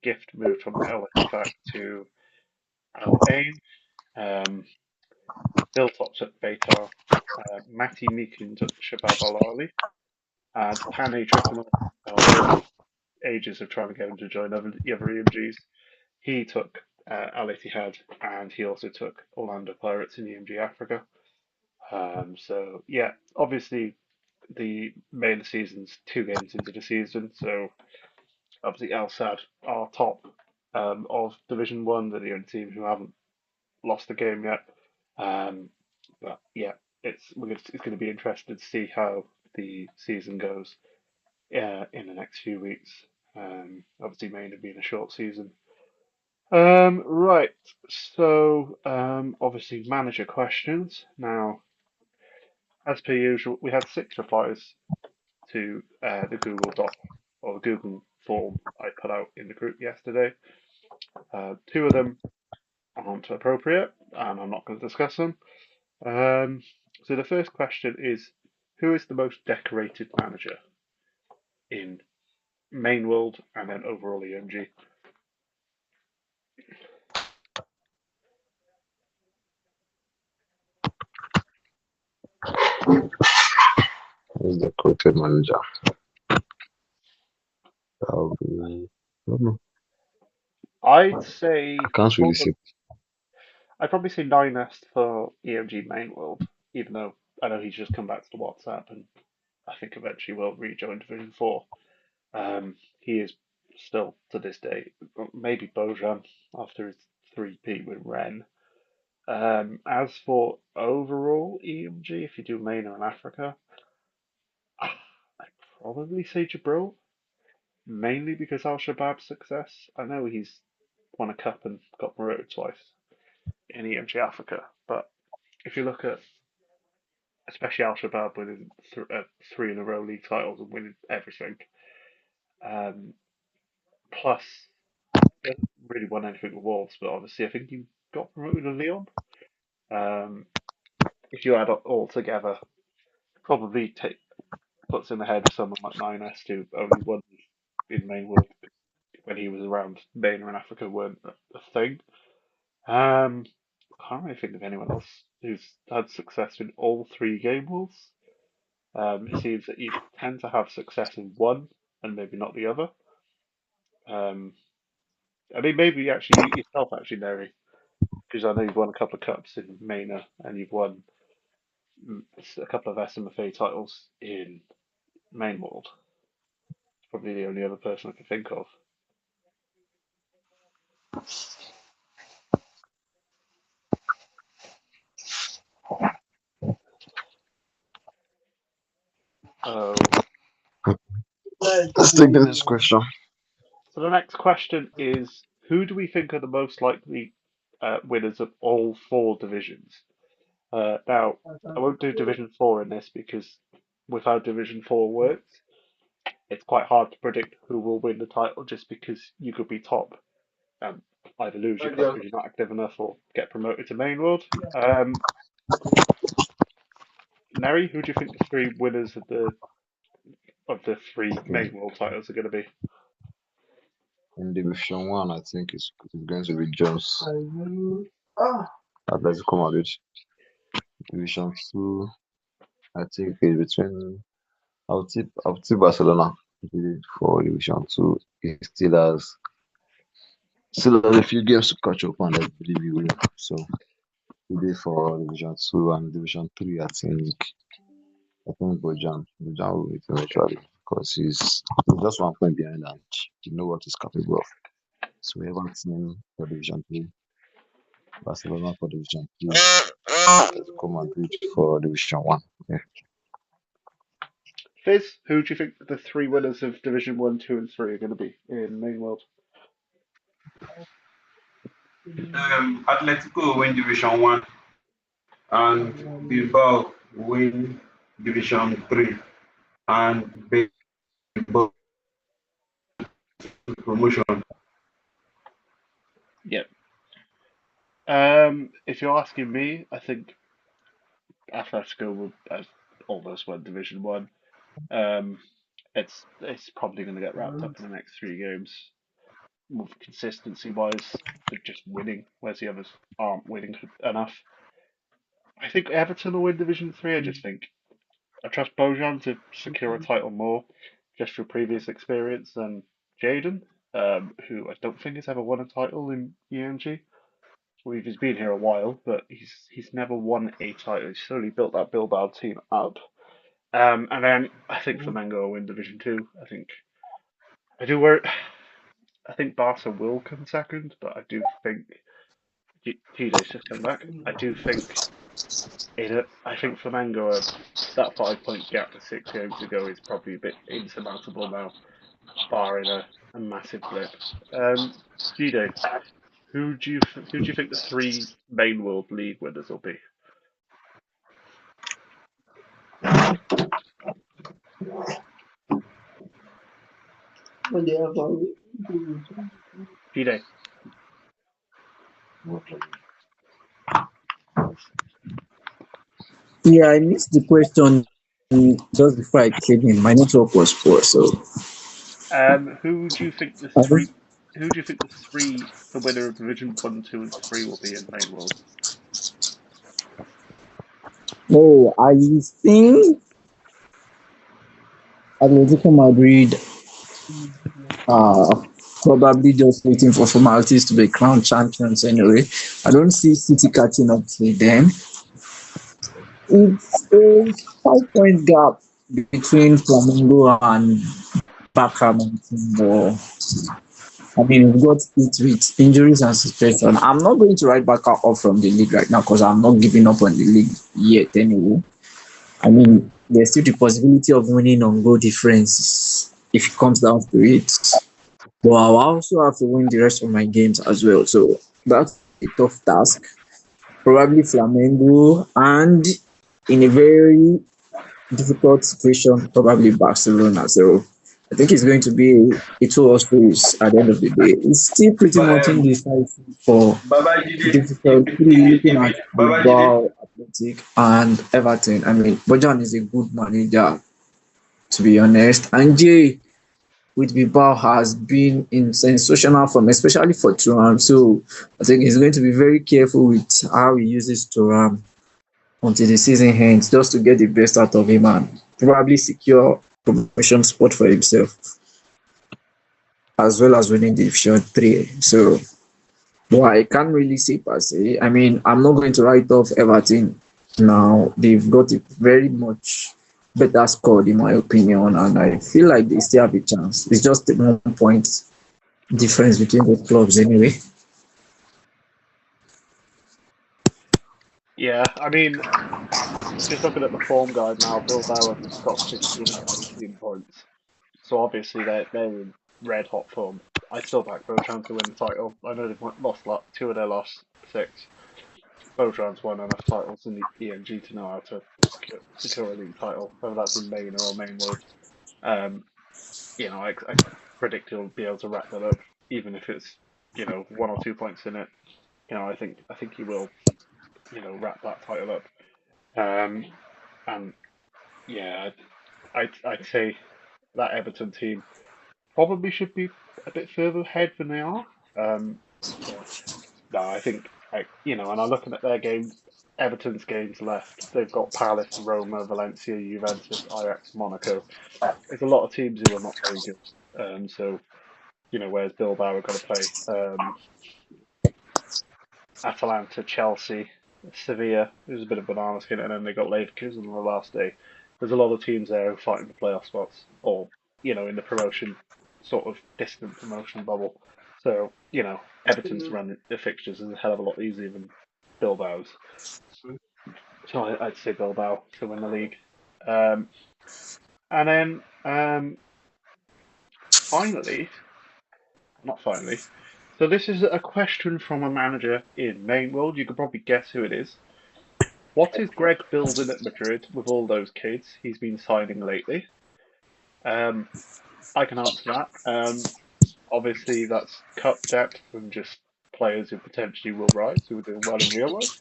Gift moved from El Ittifaq to Al Ain. Um, Bill Tops at Beitar, Matty Meekins at Shabab Al Ahly, and Pane Trifonov, after ages of trying to get him to join other EMGs, he took Al Ittihad, and he also took Orlando Pirates in EMG Africa. So yeah, obviously the main season's 2 games into the season, so obviously Al Sadd are top of Division 1. They're the only team who haven't lost a game yet. Um, but yeah, it's going to be interesting to see how the season goes in the next few weeks. Obviously, mainly being a short season. Right. So obviously, manager questions. Now, as per usual, we had 6 replies to the Google Doc or the Google form I put out in the group yesterday. 2 of them aren't appropriate, and I'm not going to discuss them. So the first question is, who is the most decorated manager in main world and then overall EMG? Who's the quoted manager? That'll be. I don't know. I'd say I can't really see. I'd probably say 9est for EMG main world, even though I know he's just come back to the WhatsApp and I think eventually will rejoin Division 4. He is still to this day, maybe Bojan after his 3-peat with Ren. As for overall EMG, if you do MENA and Africa, I'd probably say Jabril, mainly because Al Shabab's success. I know he's won a cup and got promoted twice in EMG Africa, but if you look at especially Al Shabab winning 3 in a row league titles and winning everything, um, plus he hasn't really won anything with Wolves, but obviously I think he got promoted to Leon. Um, if you add it all together, probably puts in the head of someone like 9est who only won in main world when he was around. Main and Africa weren't a thing. I can't really think of anyone else who's had success in all 3 game worlds. It seems that you tend to have success in one and maybe not the other. Um, I mean, maybe actually you yourself, actually, Nhery, because I know you've won a couple of cups in MENA and you've won a couple of SMFA titles in main world. probably the only other person I can think of. Oh. Let's take the next question. So the next question is, who do we think are the most likely winners of all 4 divisions? Now, I won't do Division 4 in this because with how Division 4 works, it's quite hard to predict who will win the title just because you could be top and either lose your club because you're not active enough or get promoted to main world. Nhery, who do you think the 3 winners of the 3 main world titles are going to be? In Division 1, I think it's going to be Jones. Atletico Madrid. Division 2, I think it's between. I'll tip Barcelona for Division 2. It still has a few games to catch up and I believe we will. So today for Division 2 and Division 3, I think Bojan will win eventually because he's just 1 point behind and you know what he's capable of. So Everton for Division 3, Barcelona for Division 2, Atletico Madrid for Division 1. Yeah. Fiz, who do you think the 3 winners of Division 1, 2, and 3 are going to be in main world? Atletico will win Division 1 and Bilbao win Division 3 and Bilbao promotion. Yep. If you're asking me, I think Atletico will almost win Division 1. It's probably going to get wrapped up in the next 3 games. With consistency wise, they're just winning, whereas the others aren't winning enough. I think Everton will win Division 3. I just think I trust Bojan to secure a title more, just through previous experience than Jaden, who I don't think has ever won a title in EMG. He's been here a while, but he's never won a title. He's slowly built that Bilbao team up. And then I think Flamengo will win Division 2. I think Barca will come second, but I do think Gide's just come back. I think Flamengo that 5 point gap to 6 games ago is probably a bit insurmountable now, barring a massive blip. Gide, who do you think the 3 main world league winners will be? Gide. Yeah, I missed the question just before I came in. My network was poor, so. Who do you think the 3 the winner of Division 1, 2, and 3 will be in main world? Oh, I think Atletico Madrid probably just waiting for formalities to be crowned champions anyway. I don't see City catching up to them. It's a 5 point gap between Flamengo and Barca. I mean, we've got it with injuries and suspension. I'm not going to write Barca off from the league right now because I'm not giving up on the league yet anyway. I mean, there's still the possibility of winning on goal difference if it comes down to it. But I'll also have to win the rest of my games as well. So that's a tough task. Probably Flamengo, and in a very difficult situation, probably Barcelona. So I think it's going to be a 2-horse race at the end of the day. It's still pretty much indecisive for difficulty looking at Bilbao, Athletic, and Everton. I mean, Bojan is a good manager, to be honest. And Jay, with Bilbao, has been in sensational form, especially for Thuram. So I think he's going to be very careful with how he uses Thuram until the season ends, just to get the best out of him and probably secure promotion spot for himself, as well as winning Division 3. So, well, I can't really say per se. I mean, I'm not going to write off Everton now. They've got a very much better squad in my opinion, and I feel like they still have a chance. It's just the 1 point difference between the clubs anyway. Yeah, I mean, just looking at the form guide now, Bilbao have got 15 out of 18 points. So obviously they're in red hot form. I still back Bertrand to win the title. I know they've lost two of their last 6. Bertrand's won enough titles in the EMG to know how to secure a league title, whether that's in Maine or Mainwood. I predict he'll be able to wrap that up, even if it's 1 or 2 points in it. I think he will, wrap that title up. And yeah, I'd say that Everton team probably should be a bit further ahead than they are. No, I think and I'm looking at their games. Everton's games left. They've got Palace, Roma, Valencia, Juventus, Ajax, Monaco. There's a lot of teams who are not very good. So, whereas Bilbao are going to play Atalanta, Chelsea, Sevilla, who's a bit of banana skin, and then they got Leverkusen on the last day. There's a lot of teams there who are fighting for playoff spots, or in the promotion, sort of distant promotion bubble. So Everton's run the fixtures is a hell of a lot easier than Bilbao's. So I'd say Bilbao to win the league. And then finally, so this is a question from a manager in Main World. You could probably guess who it is. What is Greg building at Madrid with all those kids he's been signing lately? I can answer that. Obviously, that's cup depth and just players who potentially will rise, who are doing well in real life.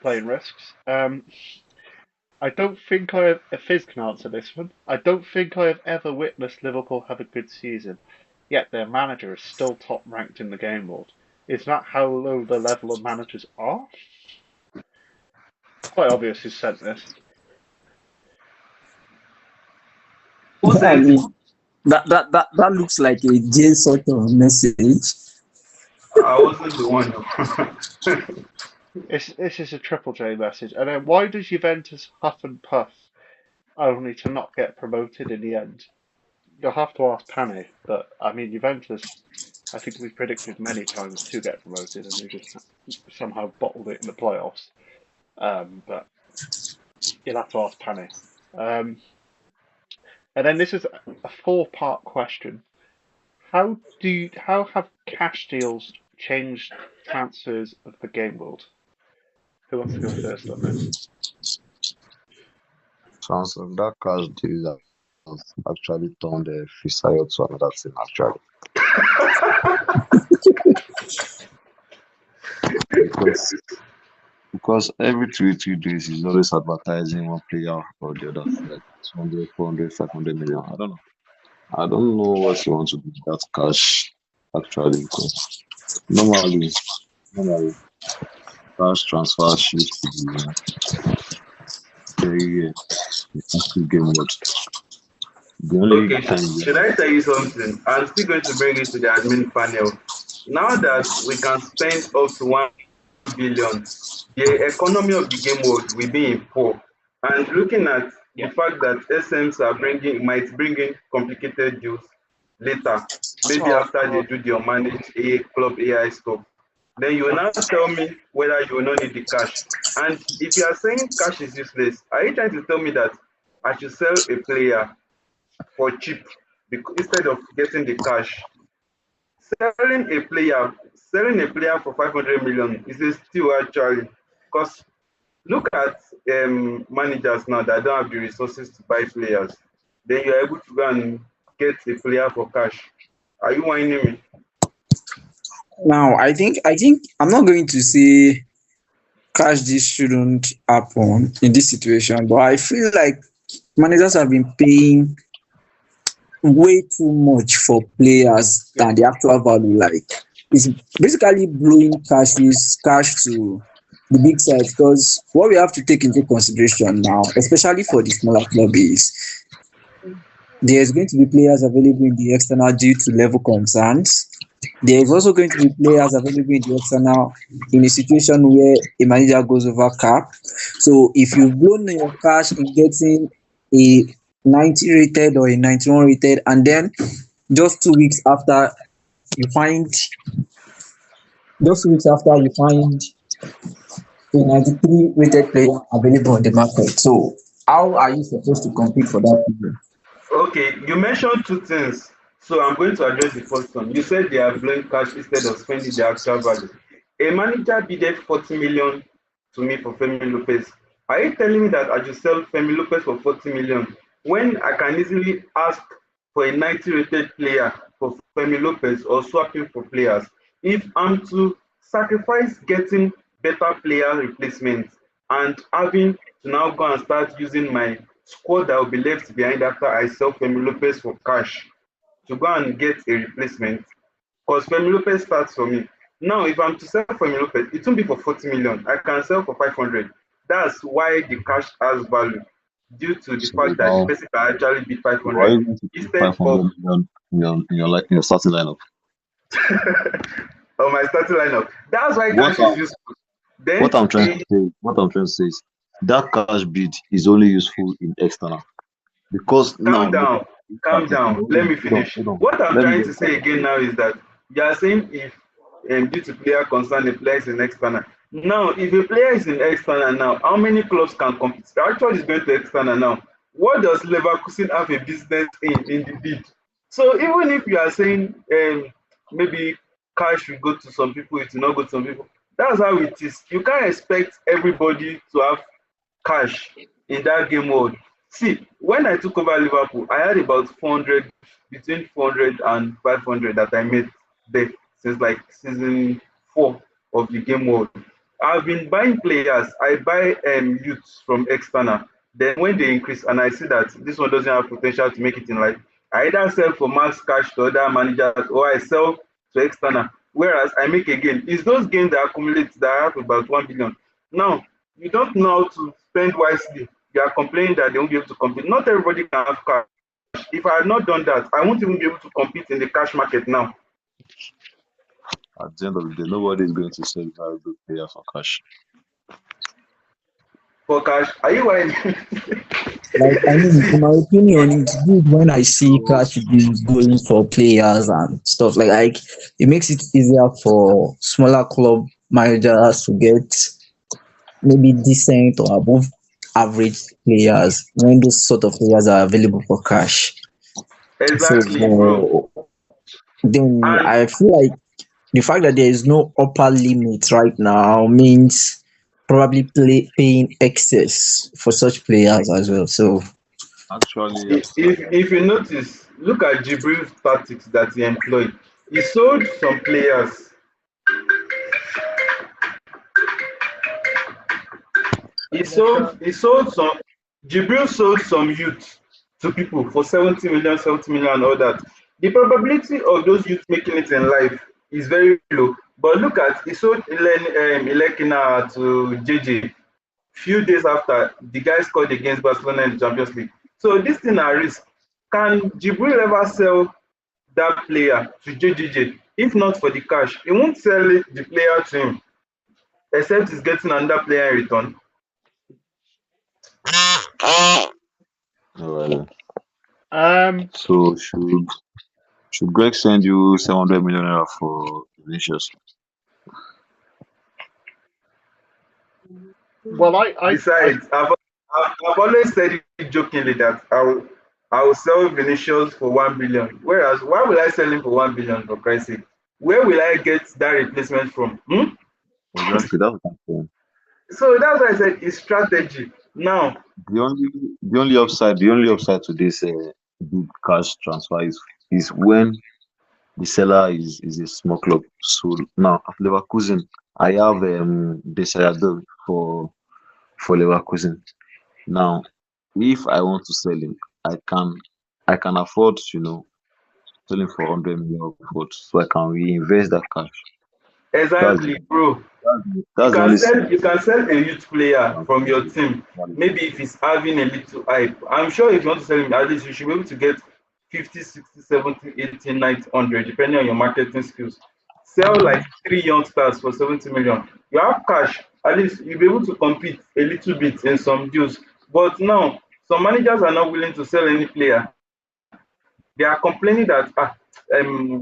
Playing risks. I don't think Fiz can answer this one. I don't think I have ever witnessed Liverpool have a good season, yet their manager is still top ranked in the game world. Is that how low the level of managers are? Quite obvious who sent this. I mean, that looks like a J sort of message. I wasn't the one. This is a Triple J message. And then why does Juventus huff and puff only to not get promoted in the end? You'll have to ask Pane, but I mean Juventus, I think we predicted many times to get promoted and they just somehow bottled it in the playoffs. But you'll have to ask Pane. And then this is a 4-part question. How have cash deals changed transfers of the game world? Who wants to go first on this? Transfer that cash deal has actually turned the Fisayo to another thing actually. because every 3 days he's always advertising one player or the other, like 200, 400, 500 million. I don't know what he wants to do with that cash actually, because normally cash transfer should be very active game mode. The only Okay, time should I tell you something? I'm still going to bring it to the admin panel. Now that we can spend up to 1 billion, the economy of the game world will be in poor. And looking at the fact that SMs might bring in complicated deals later, maybe after they do their managed club AI stuff, then you will now tell me whether you will not need the cash. And if you are saying cash is useless, are you trying to tell me that I should sell a player for cheap instead of getting the cash? Selling a player for 500 million is a steal actually, because look at managers now that don't have the resources to buy players. Then you're able to go and get a player for cash. Are you whining me? Now, I think I'm not going to say cash this shouldn't happen in this situation, but I feel like managers have been paying way too much for players than the actual value. Like, it's basically blowing cash to the big side, because what we have to take into consideration now, especially for the smaller club, is there's going to be players available in the external due to level concerns. There is also going to be players available in the external in a situation where a manager goes over cap. So if you've blown your cash in getting a 90 rated or a 91 rated, and then just 2 weeks after you find you find a 93 rated player available on the market. So how are you supposed to compete for that player? Okay, you mentioned two things. So I'm going to address the first one. You said they are blowing cash instead of spending the actual value. A manager bidded 40 million to me for Femi Lopez. Are you telling me that I should sell Femi Lopez for 40 million when I can easily ask for a 90 rated player for Femi Lopez or swap him for players? If I'm to sacrifice getting better player replacements and having to now go and start using my squad that will be left behind after I sell Femi Lopez for cash to go and get a replacement, because Femi Lopez starts for me. Now, if I'm to sell Femi Lopez, it won't be for 40 million. I can sell for 500. That's why the cash has value, due to the So fact that the now, person can actually bid why are 500 you going to put instead 500 of million in your starting lineup? on my starting lineup. That's why What cash is I'm useful. Then, what I'm trying to say, is that cash bid is only useful in external because now calm look down, at calm down. Let me hold on, finish. hold on. What I'm Let me trying to just say again now is that you are saying if due to player concern, the player is in external. Now, if a player is in external now, how many clubs can compete? The actual is going to external now. What does Leverkusen have a business in the bid? So even if you are saying maybe cash will go to some people, it will not go to some people. That's how it is. You can't expect everybody to have cash in that game world. See, when I took over Liverpool, I had about 400, between 400 and 500 that I made there since like season 4 of the game world. I've been buying players. I buy youths from external. Then when they increase and I see that this one doesn't have potential to make it in life, I either sell for max cash to other managers or I sell to external. Whereas I make a gain. It's those gains that accumulate that I have about 1 billion. Now, you don't know how to spend wisely. You are complaining that they won't be able to compete. Not everybody can have cash. If I had not done that, I won't even be able to compete in the cash market now. at the end of the day, nobody is going to sell a very good player for cash. For cash, are you whining? Like, I mean, See, in my opinion, it's good when I see So cash is going for players and stuff like it makes it easier for smaller club managers to get maybe decent or above average players when those sort of players are available for cash. So exactly, bro. then And I feel like the fact that there is no upper limit right now means probably paying excess for such players as well. So actually, if you notice, look at Jibril's tactics that he employed. He sold some players. He sold some. Jibril sold some youth to people for 70 million, 70 million, and all that. The probability of those youths making it in life is very low. But look at he sold Ilekina to JJ. Few days after the guy scored against Barcelona in the Champions League. So this thing at risk. Can Jibril ever sell that player to JJJ? If not for the cash, he won't sell the player to him except he's getting another player in return. well, Um, so should Greg send you 700 million naira for Vinicius? well, I Besides, I've always said it jokingly that I will sell Vinicius for 1 billion. Whereas, why will I sell him for 1 billion for Christ's sake? Where will I get that replacement from? Exactly, that's what I'm saying. So that's why I said it's strategy. Now, The only upside to this big cash transfer is when the seller is a small club. So now at Leverkusen, I have Desayadov for Leverkusen. Now, if I want to sell him, I can afford sell him for 100 million upwards, so I can reinvest that cash. That's exactly, bro. You that's the can only sell you can sell a youth player from your team. value. Maybe if he's having a little hype. I'm sure if you want to sell him, at least you should be able to get 50, 60, 70, 80, 90, 100, depending on your marketing skills. Sell like 3 young stars for 70 million. You have cash. at least you'll be able to compete a little bit in some deals. But now, some managers are not willing to sell any player. They are complaining that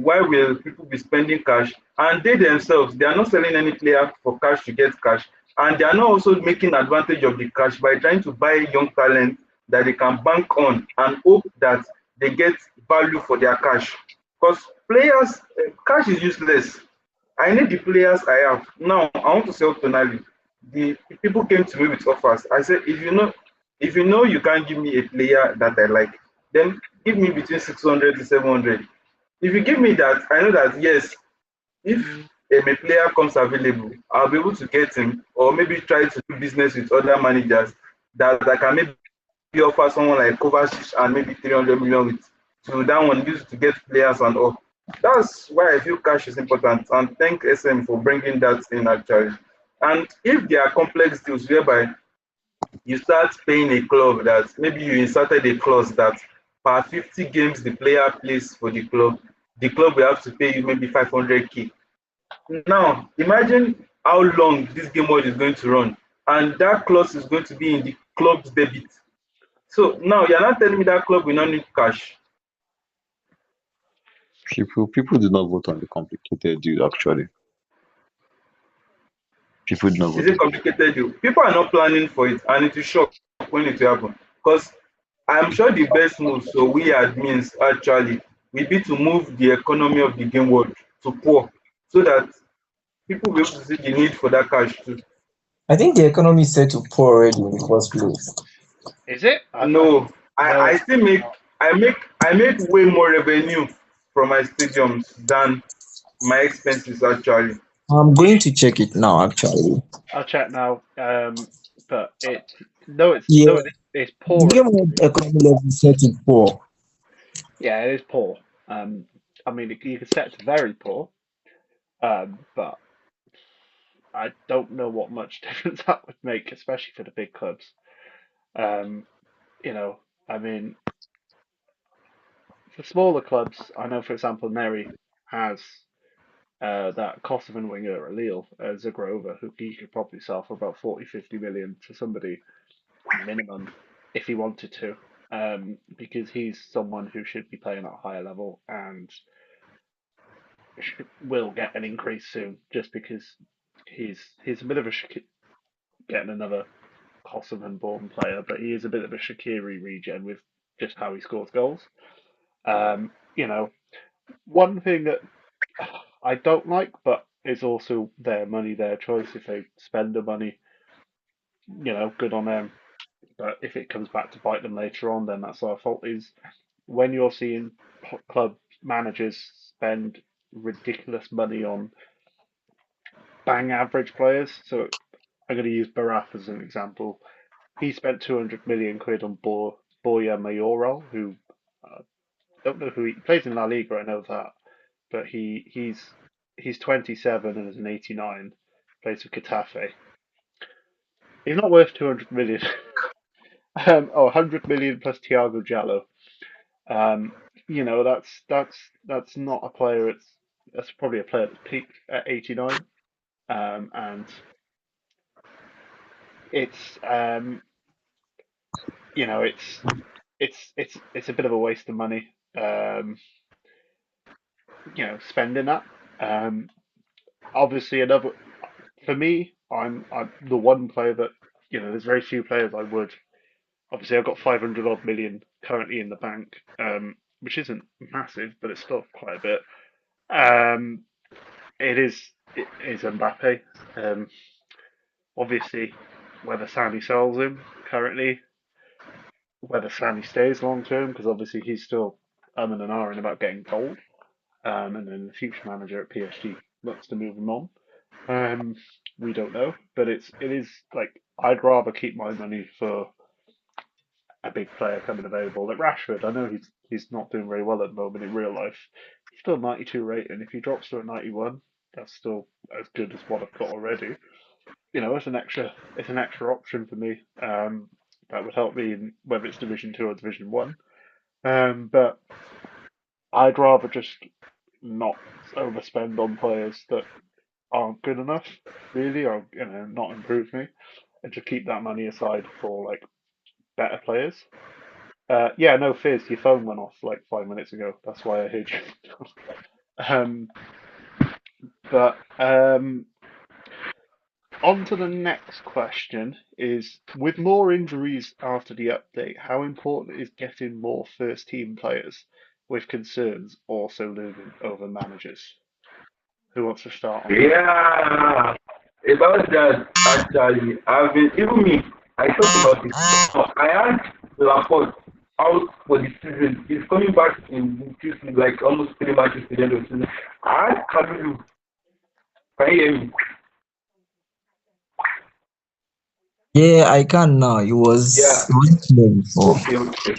why will people be spending cash? And they themselves, they are not selling any player for cash to get cash, and they are not also making advantage of the cash by trying to buy young talent that they can bank on and hope that they get value for their cash. Because players, cash is useless. I need the players I have. Now I want to sell Tonali. The people came to me with offers. I said, if you know you can't give me a player that I like, then give me between 600 to 700. If you give me that, I know that yes, if a player comes available, I'll be able to get him, or maybe try to do business with other managers that I can maybe offer someone like Kovacic and maybe 300 million with to that one used to get players and all. That's why I feel cash is important, and thank SM for bringing that in actually. And if there are complex deals whereby you start paying a club that maybe you inserted a clause that per 50 games the player plays for the club will have to pay you maybe 500k. Now, imagine how long this game world is going to run, and that clause is going to be in the club's debit. So now you're not telling me that club will not need cash. People do not vote on the complicated deal. Actually, people do not Is vote it on. complicated deal? People are not planning for it, and it will shock when it will happen. Because I'm sure the best move, so we admins actually will be to move the economy of the game world to poor, so that people will be able to see the need for that cash too. I think the economy is set to poor already in the first place. Is it? No, No, I still make I make way more revenue from my stadiums than my expenses actually. I'm going to check it now, actually. I'll check now. But no, Yeah, it's the poor. game of economy level is set to poor. Yeah, it is poor. I mean, you could set it to very poor. But I don't know what much difference that would make, especially for the big clubs. Um, you know, I mean, for smaller clubs, I know, for example, Nhery has that Kosovan winger at Lille, Zagrova, who he could probably sell for about 40, 50 million to somebody minimum if he wanted to, because he's someone who should be playing at a higher level and will get an increase soon, just because he's a bit of a getting another Kosovan-born player, but he is a bit of a Shaqiri regen with just how he scores goals. You know, one thing that I don't like, but it's also their money, their choice. If they spend the money, good on them. But if it comes back to bite them later on, then that's our fault. Is when you're seeing club managers spend ridiculous money on bang average players. So I'm going to use Baraf as an example. He spent 200 million quid on Borja Mayoral, who I don't know who he plays in La Liga. I know that, but he's 27 and is an 89. Plays for Getafe. He's not worth 200 million. 100 million plus Thiago Jallo. Um, that's not a player. That's probably a player that's peaked at 89. And it's you know it's a bit of a waste of money. Spending that. Um, Obviously, another for me, I'm the one player that there's very few players I would. Obviously, I've got 500 odd million currently in the bank, which isn't massive, but it's still quite a bit. Um, it is Mbappe. Um, Obviously, whether Sani sells him currently, whether Sani stays long term, because obviously he's still and ahhing about getting gold. And then the future manager at PSG wants to move him on. Um, we don't know, but it is like I'd rather keep my money for a big player coming available. Like Rashford, I know he's not doing very well at the moment in real life. He's still 92 rating. If he drops to a 91, that's still as good as what I've got already. It's an extra option for me. That would help me in whether it's Division Two or Division One. But I'd rather just not overspend on players that aren't good enough, really, or not improve me, and to keep that money aside for like better players. Yeah, no, Fizz, your phone went off like 5 minutes ago. That's why I heard you. um, but on to the next question is, with more injuries after the update, how important is getting more first team players with concerns also looming over managers? Who wants to start on that? Yeah, about that actually, I've been even me. I thought about it. I had Laporte out for the season. He's coming back in two seasons, like almost 3 matches to the end of the season. I had Kalulu. Can you hear me? Yeah, I can now. Yeah. It wasn't clear before. Okay, okay.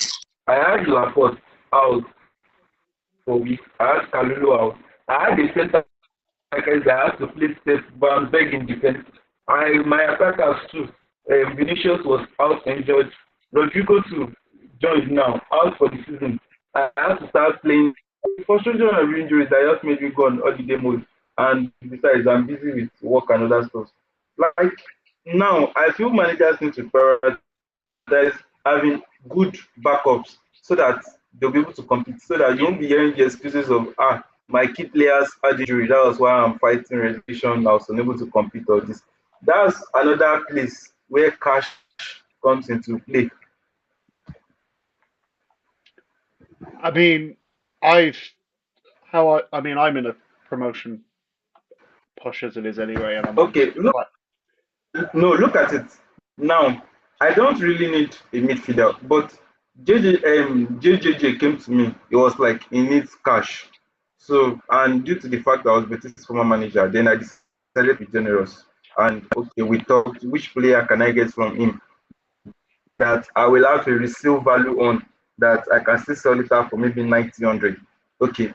I had Laporte out for weeks. I had Kalulu out. I had the center backers that have to play safe, but I'm begging defense. My attackers too. Vinicius was out injured. Rodrigo too joined now out for the season. I have to start playing. Frustration of injuries that just made me go on holiday mode. And besides, I'm busy with work and other stuff. Like now, I feel managers need to prioritize having good backups so that they'll be able to compete. So that you won't be hearing the excuses of my key players had injury. That was why I'm fighting relegation. I was unable to compete or this. That's another place where cash comes into play. I mean, I've I mean, I'm in a promotion push as it is anyway, and I'm on Okay, look, quite. no, look at it. Now, I don't really need a midfielder, but JJJ came to me. It was like he needs cash. So, and due to the fact that I was Betis' former manager, then I decided to be generous. And okay, we talked which player can I get from him that I will have a resale value on that I can still sell it out for maybe 90, 100. Okay,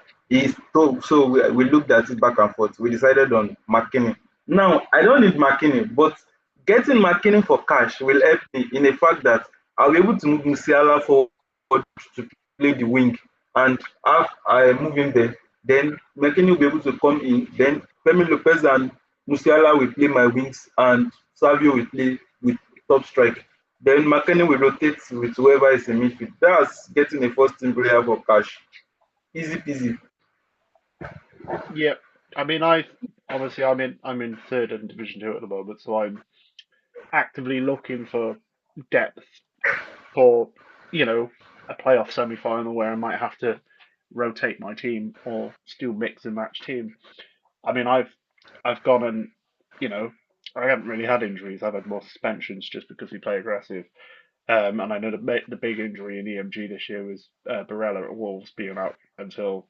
so we looked at it back and forth. We decided on McKinney. Now I don't need McKinney, but getting McKinney for cash will help me in the fact that I'll be able to move Musiala forward to play the wing and have I move him there. Then McKinney will be able to come in. Then Femi Lopez and Musiala will play my wings and Savio will play with top strike. Then McKennie will rotate with whoever is in midfield. That's getting a first team player for cash. Easy peasy. Yeah, I mean, I obviously I'm in third in Division Two at the moment, so I'm actively looking for depth for a playoff semi-final where I might have to rotate my team or still mix and match team. I mean, I've gone and you know I haven't really had injuries. I've had more suspensions just because we play aggressive. And I know the big injury in EMG this year was Barella at Wolves being out until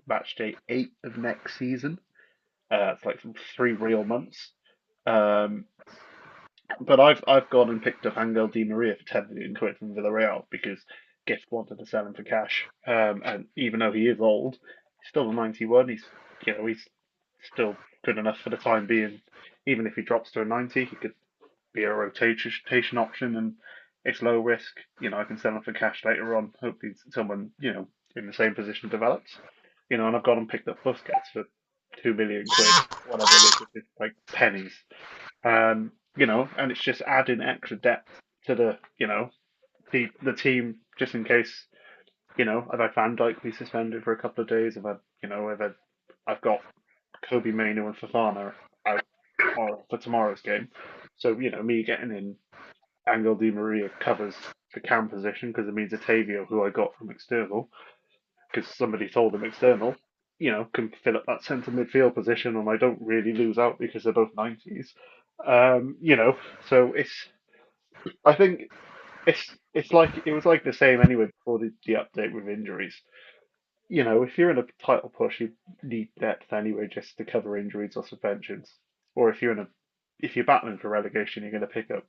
match day 8 of next season. It's like 3 real months. Um, but I've gone and picked up Angel Di Maria for 10 million quid from Villarreal because Gift wanted to sell him for cash. And even though he is old, he's still a 91. He's still good enough for the time being. Even if he drops to a 90, he could be a rotation option, and it's low risk. I can sell him for cash later on. Hopefully, someone in the same position develops. And I've gone and picked up Busquets for 2 million quid, whatever it is, it's like pennies. And it's just adding extra depth to the team just in case. I've had Van Dijk be suspended for a couple of days. I've got Kobe Mainoo and Fafana out for tomorrow's game. So me getting in Angel Di Maria covers the cam position because it means Otavio, who I got from external, because somebody told him external, can fill up that centre midfield position, and I don't really lose out because they're both 90s. So I think it's like it was like the same anyway before the update with injuries. If you're in a title push, you need depth anyway just to cover injuries or suspensions. Or if you're battling for relegation, you're going to pick up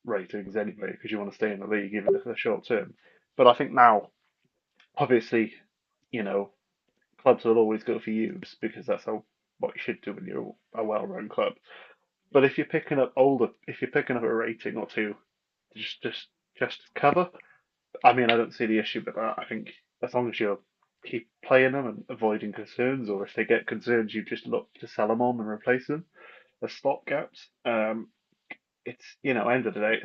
ratings anyway because you want to stay in the league even if they're short term. But I think now, obviously, you know, clubs will always go for youths because that's what you should do when you're a well-run club. But if you're picking up a rating or two, just just just cover. I mean, I don't see the issue with that. I think as long as you keep playing them and avoiding concerns, or if they get concerns, you just look to sell them on and replace them. the stopgaps. It's end of the day,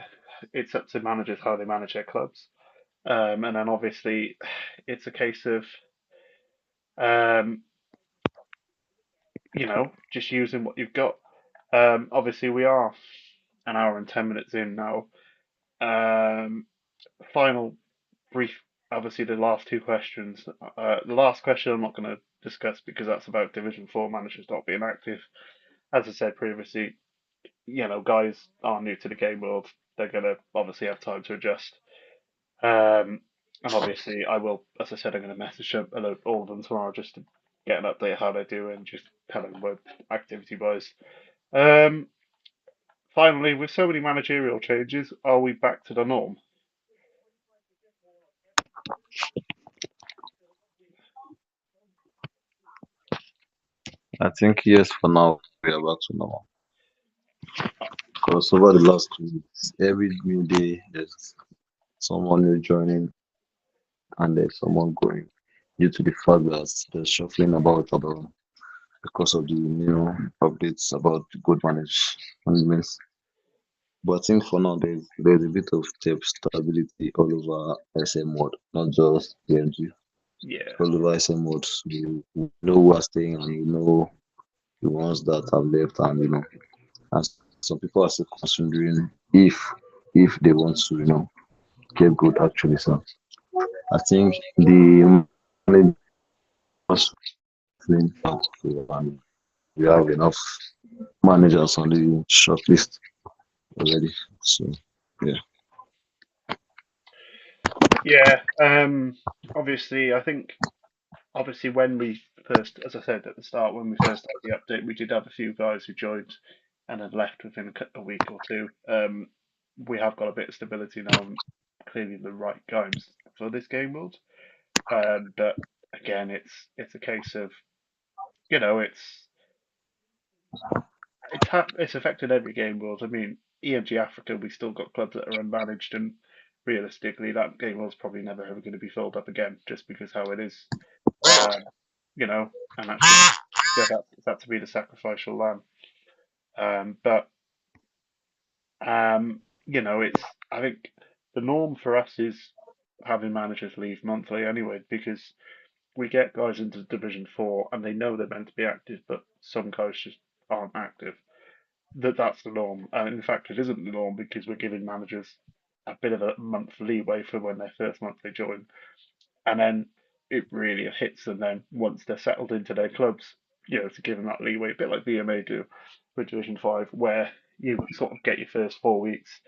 it's up to managers how they manage their clubs. And then obviously, it's a case of um, just using what you've got. Obviously, we are an hour and 10 minutes in now. Um, Final brief. Obviously, the last two questions. The last question I'm not going to discuss because that's about Division 4 managers not being active. As I said previously, guys are new to the game world. They're going to obviously have time to adjust. And obviously, I will, as I said, I'm going to message them, all of them tomorrow just to get an update how they do and just tell them what activity wise. Um, Finally, with so many managerial changes, are we back to the norm? I think yes, for now we are back to normal. Because over the last 2 weeks, every new day there's someone new joining and there's someone going due to the fact that there's shuffling about because of the new updates about the good management. But I think for now there's a bit of stability all over SM mode, not just EMG, Yeah, all over SM mode. So you know who are staying and you know the ones that have left, and and some people are still considering if they want to get good actually. So I think the managers playing out and we have enough managers on the short list already. So yeah. yeah. Obviously, I think obviously when we first, as I said at the start, when we first had the update, we did have a few guys who joined and had left within a week or two. We have got a bit of stability now, and clearly the right guys for this game world. But again, it's a case of it's affected every game world. I mean, EMG Africa, we still got clubs that are unmanaged, and realistically, that game world's probably never ever going to be filled up again, just because how it is. Um, and that's going to that to be the sacrificial lamb. But it's I think the norm for us is having managers leave monthly anyway, because we get guys into Division 4 and they know they're meant to be active, but some guys just aren't active. That's the norm. And in fact, it isn't the norm because we're giving managers a bit of a month leeway for when their first month they join, and then it really hits them then once they're settled into their clubs. To give them that leeway, a bit like BMA do with Division 5, where you sort of get your first 4 weeks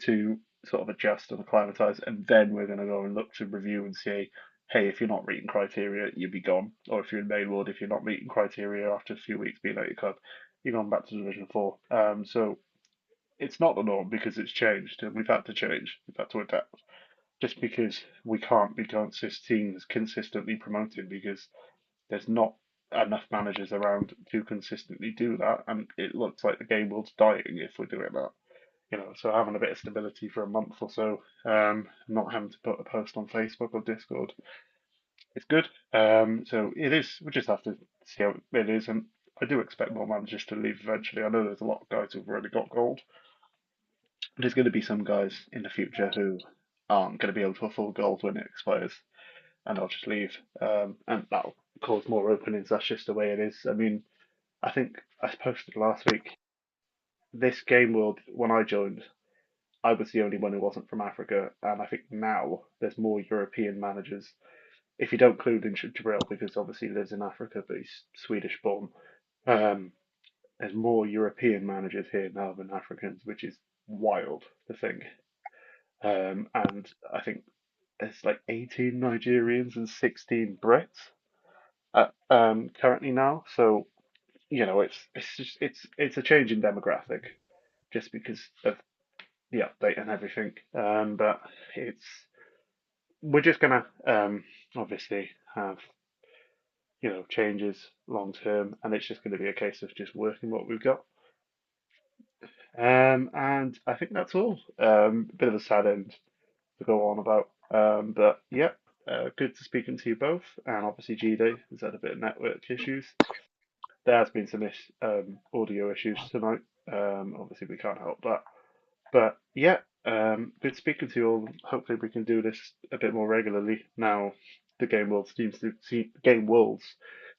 to sort of adjust and acclimatise, and then we're going to go and look to review and say, hey, if you're not meeting criteria, you'll be gone. Or if you're in main ward, if you're not meeting criteria after a few weeks being at your club, you're going back to Division 4. So it's not the norm because it's changed, and we've had to change. We've had to adapt just because we can't be consistently promoted because there's not enough managers around to consistently do that, and it looks like the game world's dying if we're doing that. So having a bit of stability for a month or so, not having to put a post on Facebook or Discord, it's good. So it is. We just have to see how it is, and I do expect more managers to leave eventually. I know there's a lot of guys who've already got gold. There's going to be some guys in the future who aren't going to be able to afford gold when it expires, and they'll just leave, and that'll cause more openings. That's just the way it is. I mean, I think I posted last week. This game world, when I joined, I was the only one who wasn't from Africa, and I think now there's more European managers. If you don't include in Jabril, because obviously he lives in Africa, but he's Swedish born. Um, there's more European managers here now than Africans, which is wild to think. And I think there's like 18 Nigerians and 16 Brits currently now. So it's a change in demographic just because of the update and everything. But it's we're just gonna obviously have changes long term, and it's just going to be a case of just working what we've got. And I think that's all. Bit of a sad end to go on about. But yeah, good to speaking to you both. And obviously, G Day has had a bit of network issues. there has been some audio issues tonight. Obviously, we can't help that. But yeah, good speaking to you all. Hopefully, we can do this a bit more regularly now. The game worlds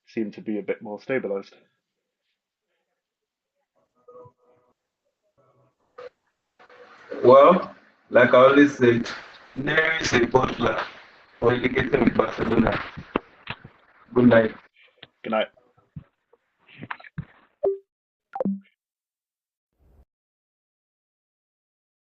seem to be a bit more stabilized. Well, like I always say, Nhery is a butler for educating with Barcelona. Good night. Good night.